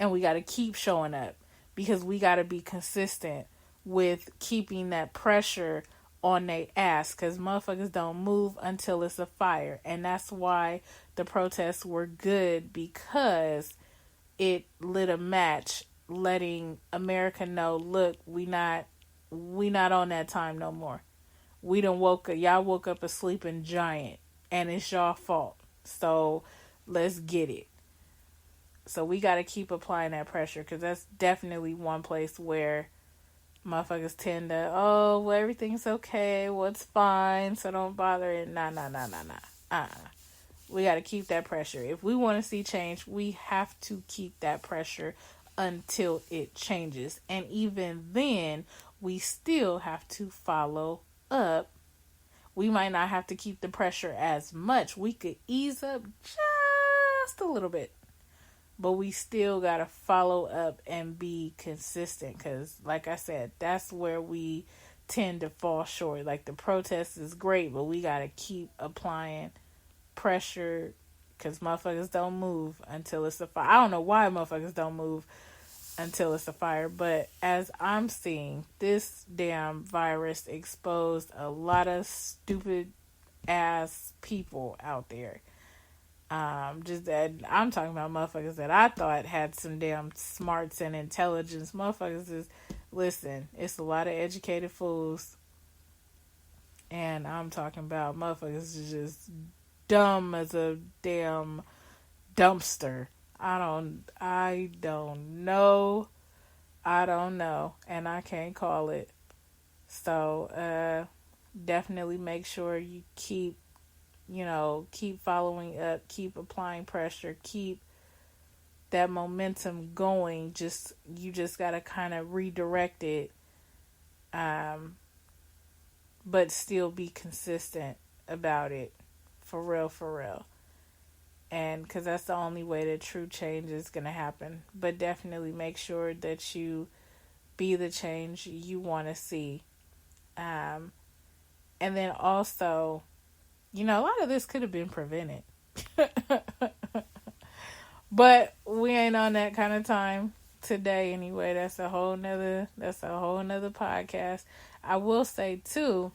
and we got to keep showing up, because we got to be consistent with keeping that pressure on their ass, because motherfuckers don't move until it's a fire. And that's why the protests were good, because it lit a match, letting America know, look, we not on that time no more. Y'all woke up a sleeping giant, and it's y'all fault. So let's get it. So we got to keep applying that pressure, because that's definitely one place where motherfuckers tend to, oh, well, everything's okay, well, it's fine, so don't bother it. Nah. We got to keep that pressure. If we want to see change, we have to keep that pressure until it changes. And even then, we still have to follow up. We might not have to keep the pressure as much. We could ease up just a little bit. But we still got to follow up and be consistent, because, like I said, that's where we tend to fall short. Like, the protest is great, but we got to keep applying pressure, because motherfuckers don't move until it's a fire. I don't know why motherfuckers don't move until it's a fire, but as I'm seeing, this damn virus exposed a lot of stupid ass people out there. Just that I'm talking about motherfuckers that I thought had some damn smarts and intelligence. Motherfuckers is, listen, it's a lot of educated fools, and I'm talking about motherfuckers is just dumb as a damn dumpster. I don't know, and I can't call it. So, definitely make sure you keep following up, keep applying pressure, keep that momentum going. You just got to kind of redirect it, but still be consistent about it, for real. And because that's the only way that true change is going to happen. But definitely make sure that you be the change you want to see. And then also, a lot of this could have been prevented. But we ain't on that kind of time today anyway. That's a whole nother podcast. I will say too,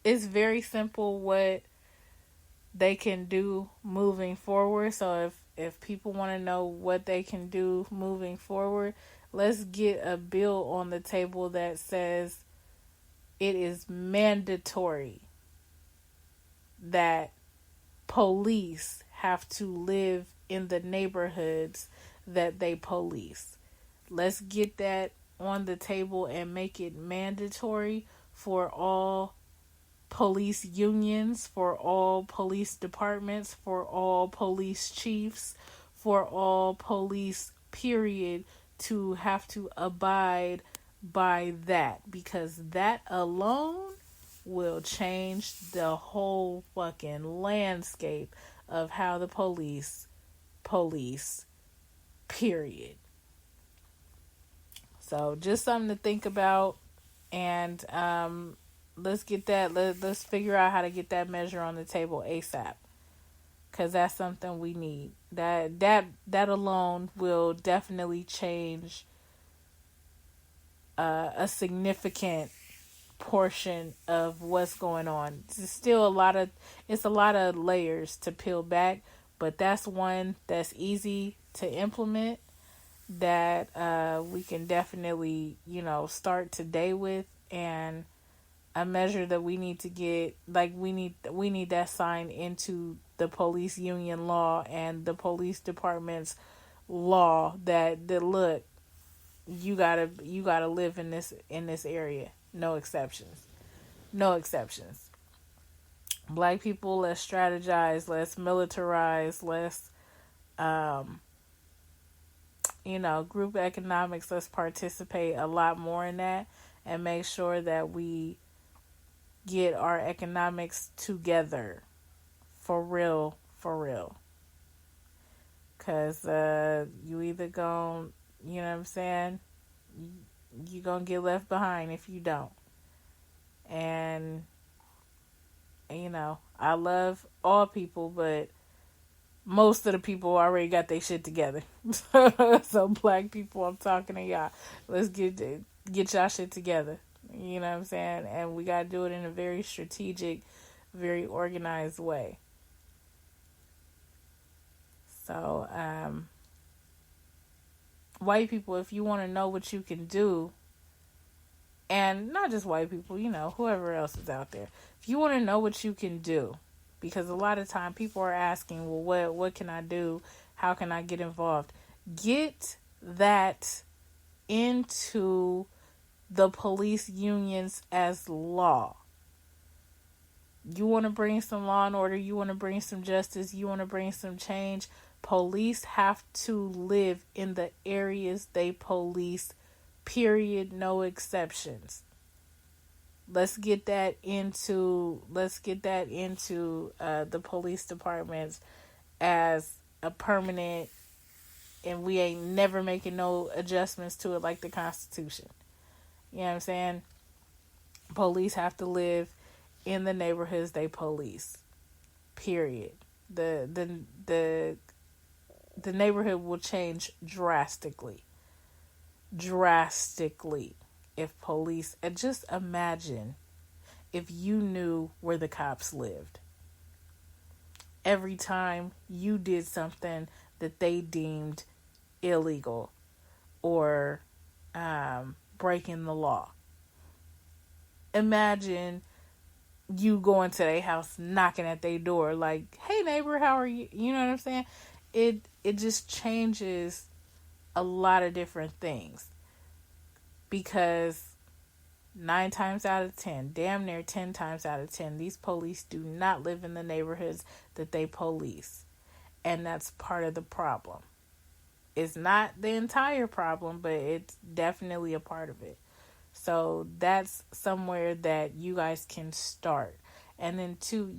it's very simple what they can do moving forward. So if people want to know what they can do moving forward, let's get a bill on the table that says it is mandatory that police have to live in the neighborhoods that they police. Let's get that on the table and make it mandatory for all police unions, for all police departments, for all police chiefs, for all police, period, to have to abide by that, because that alone will change the whole fucking landscape of how the police, period. So just something to think about, and let's get that. Let's figure out how to get that measure on the table ASAP, because that's something we need. That alone will definitely change a significant portion of what's going on. It's a lot of layers to peel back, but that's one that's easy to implement that we can definitely, start today with, and a measure that we need to get, like, we need that signed into the police union law and the police department's law, that look, you gotta live in this area. No exceptions. No exceptions. Black people, let's strategize, let's militarize, let's group economics, let's participate a lot more in that, and make sure that we get our economics together for real, for real. Cause you either gon' you know what I'm saying, you gonna get left behind if you don't. And I love all people, but most of the people already got their shit together. So black people, I'm talking to y'all. Let's get y'all shit together. You know what I'm saying? And we gotta do it in a very strategic, very organized way. So, white people, if you want to know what you can do, and not just white people, whoever else is out there, if you want to know what you can do, because a lot of time people are asking, well, what can I do? How can I get involved? Get that into the police unions as law. You want to bring some law and order, you want to bring some justice, you want to bring some change. Police have to live in the areas they police, period, no exceptions. Let's get that into the police departments as a permanent, and we ain't never making no adjustments to it like the Constitution. You know what I'm saying? Police have to live in the neighborhoods they police. Period. The neighborhood will change drastically. Drastically. If police, and just imagine if you knew where the cops lived. Every time you did something that they deemed illegal or breaking the law. Imagine you going to their house, knocking at their door like, hey neighbor, how are you? You know what I'm saying? It just changes a lot of different things, because 9 times out of 10, damn near 10 times out of 10, these police do not live in the neighborhoods that they police. And that's part of the problem. It's not the entire problem, but it's definitely a part of it. So that's somewhere that you guys can start. And then to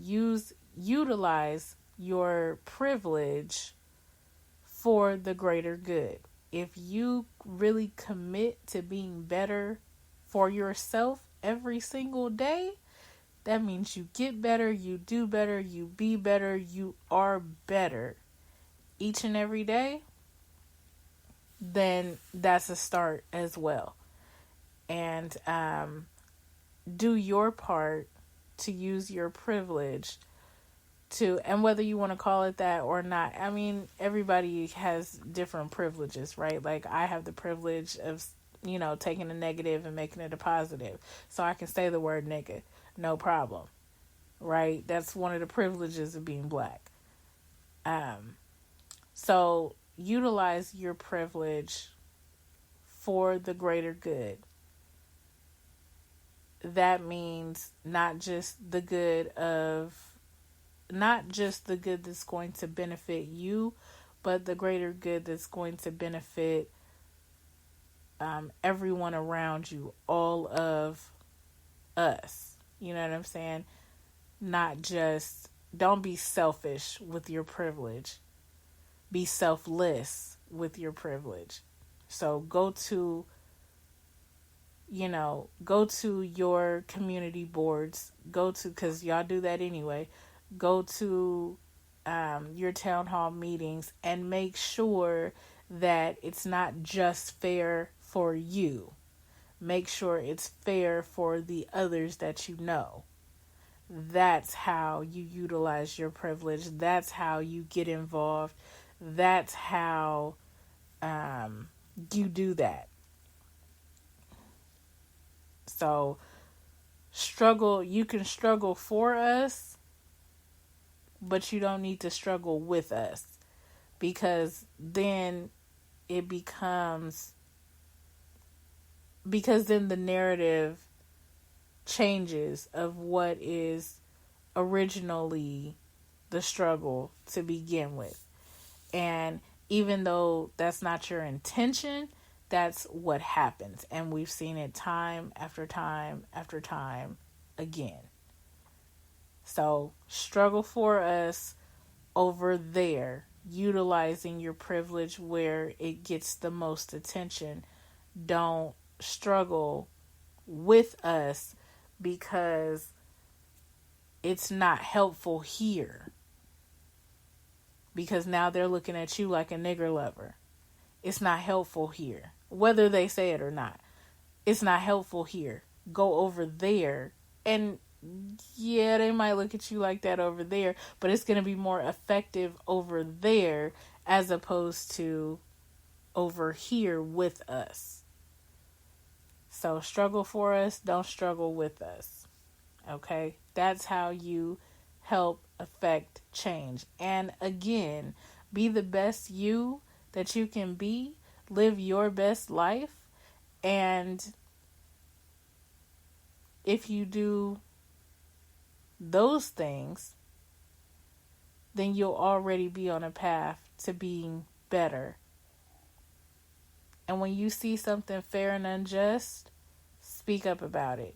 utilize your privilege for the greater good. If you really commit to being better for yourself every single day, that means you get better, you do better, you be better, you are better each and every day, then that's a start as well. And do your part to use your privilege to, and whether you want to call it that or not, I mean, everybody has different privileges, right? Like, I have the privilege of, taking a negative and making it a positive. So I can say the word nigga, no problem, right? That's one of the privileges of being black. So utilize your privilege for the greater good. That means not just the good that's going to benefit you, but the greater good that's going to benefit everyone around you, all of us. You know what I'm saying? Not just, don't be selfish with your privilege. Be selfless with your privilege. So go to your community boards. Because y'all do that anyway. Go to your town hall meetings and make sure that it's not just fair for you. Make sure it's fair for the others that you know. That's how you utilize your privilege. That's how you get involved. That's how you do that. So, you can struggle for us, but you don't need to struggle with us, because then it becomes, because then the narrative changes of what is originally the struggle to begin with. And even though that's not your intention, that's what happens. And we've seen it time after time after time again. So struggle for us over there, utilizing your privilege where it gets the most attention. Don't struggle with us because it's not helpful here. Because now they're looking at you like a nigger lover. It's not helpful here. Whether they say it or not. It's not helpful here. Go over there. And yeah, they might look at you like that over there, but it's going to be more effective over there as opposed to over here with us. So struggle for us, don't struggle with us. Okay? That's how you help affect change. And again, be the best you that you can be. Live your best life. And if you do those things, then you'll already be on a path to being better. And when you see something fair and unjust, speak up about it.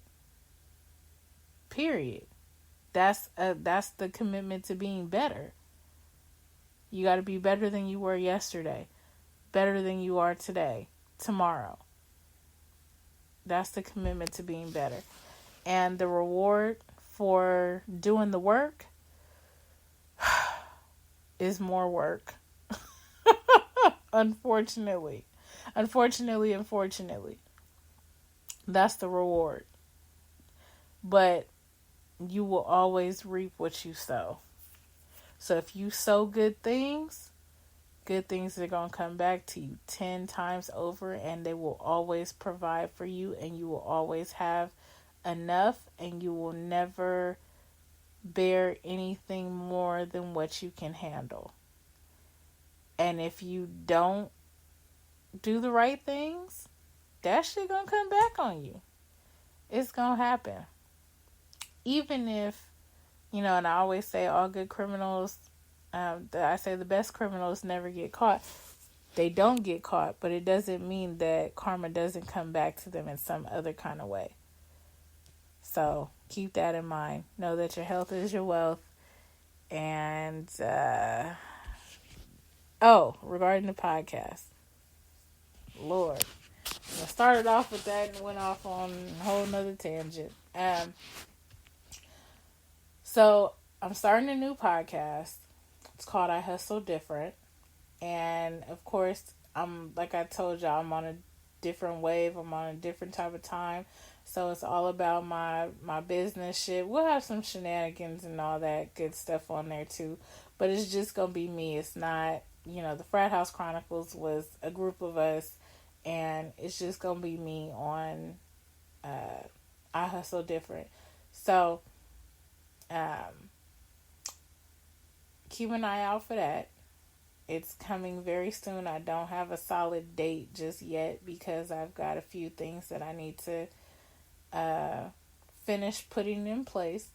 Period. That's the commitment to being better. You got to be better than you were yesterday. Better than you are today. Tomorrow. That's the commitment to being better. And the reward for doing the work is more work. Unfortunately. Unfortunately. That's the reward. But you will always reap what you sow. So if you sow good things are going to come back to you 10 times over, and they will always provide for you, and you will always have enough, and you will never bear anything more than what you can handle. And if you don't do the right things, that shit going to come back on you. It's going to happen. Even if, and I always say all good criminals, I say the best criminals never get caught. They don't get caught, but it doesn't mean that karma doesn't come back to them in some other kind of way. So keep that in mind. Know that your health is your wealth. And, regarding the podcast, Lord, I started off with that and went off on a whole nother tangent. So I'm starting a new podcast. It's called I Hustle Different. And of course, like I told y'all, I'm on a different wave. I'm on a different type of time. So it's all about my business shit. We'll have some shenanigans and all that good stuff on there too. But it's just going to be me. It's not, the Frat House Chronicles was a group of us. And it's just going to be me on I Hustle Different. So keep an eye out for that. It's coming very soon. I don't have a solid date just yet because I've got a few things that I need to finish putting in place.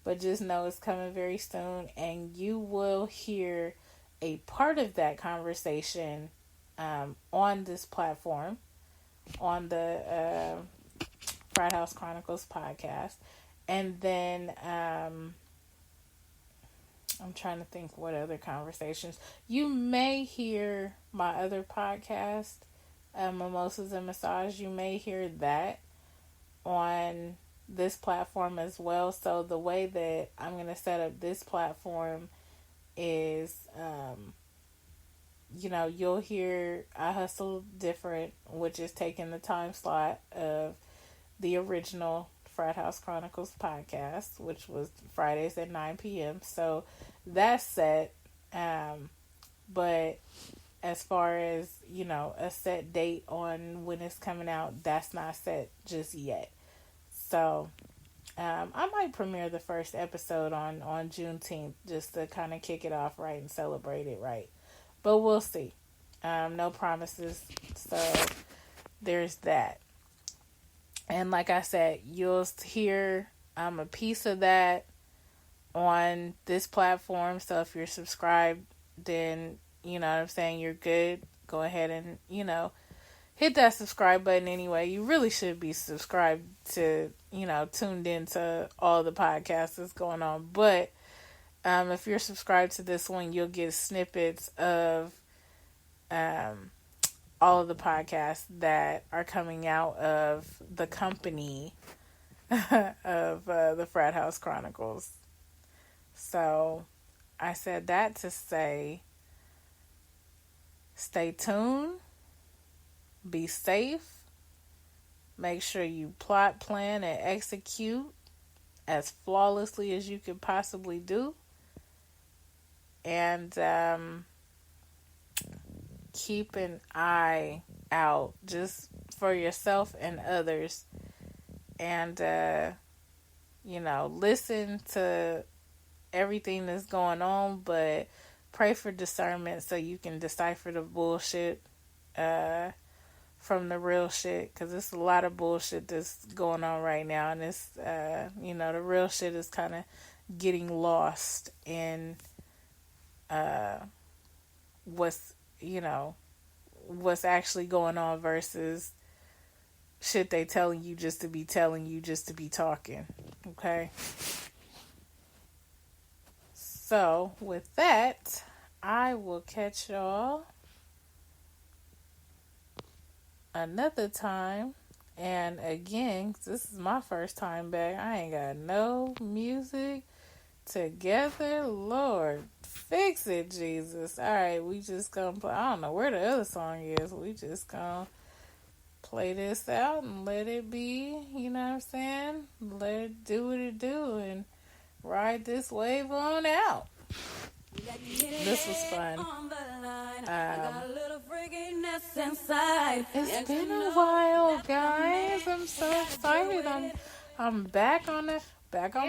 But just know it's coming very soon, and you will hear a part of that conversation on this platform, on the Frat House Chronicles podcast. And then I'm trying to think what other conversations. You may hear my other podcast, Mimosas and Massage. You may hear that on this platform as well. So the way that I'm going to set up this platform is, you'll hear I Hustle Different, which is taking the time slot of the original Frat House Chronicles podcast, which was Fridays at 9 p.m. So that's set. But as far as, a set date on when it's coming out, that's not set just yet. So I might premiere the first episode on Juneteenth just to kind of kick it off right and celebrate it right. But we'll see. No promises. So there's that. And like I said, you'll hear a piece of that on this platform. So if you're subscribed, then, you know what I'm saying, you're good. Go ahead and, hit that subscribe button anyway. You really should be subscribed to, tuned into all the podcasts that's going on. But if you're subscribed to this one, you'll get snippets of all of the podcasts that are coming out of the company of the Frat House Chronicles. So I said that to say, stay tuned, be safe, make sure you plot, plan, and execute as flawlessly as you could possibly do. And keep an eye out just for yourself and others. And, listen to everything that's going on, but pray for discernment so you can decipher the bullshit from the real shit, because there's a lot of bullshit that's going on right now, and it's the real shit is kind of getting lost in what's actually going on versus shit they telling you just to be telling you just to be talking. Okay, so with that, I will catch y'all another time. And again, this is my first time back. I ain't got no music together. Lord, fix it, Jesus. Alright, we just gonna play. I don't know where the other song is. We just gonna play this out and let it be, you know what I'm saying? Let it do what it do and ride this wave on out. This was fun. It's been a while, guys. I'm so excited. I'm back on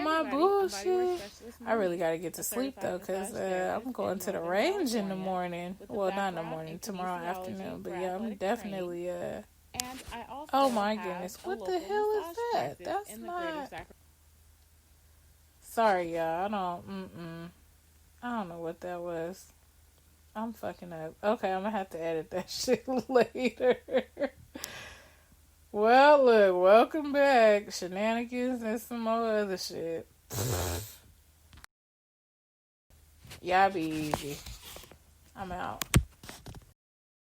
my bullshit. I really gotta get to sleep though, cause I'm going to the range in the morning. Well, not in the morning, tomorrow afternoon. But yeah, I'm definitely oh my goodness, what the hell is that? That's not. Sorry, y'all. I don't know what that was. I'm fucking up. Okay, I'm gonna have to edit that shit later. Well, look, welcome back. Shenanigans and some more other shit. Y'all be easy. I'm out.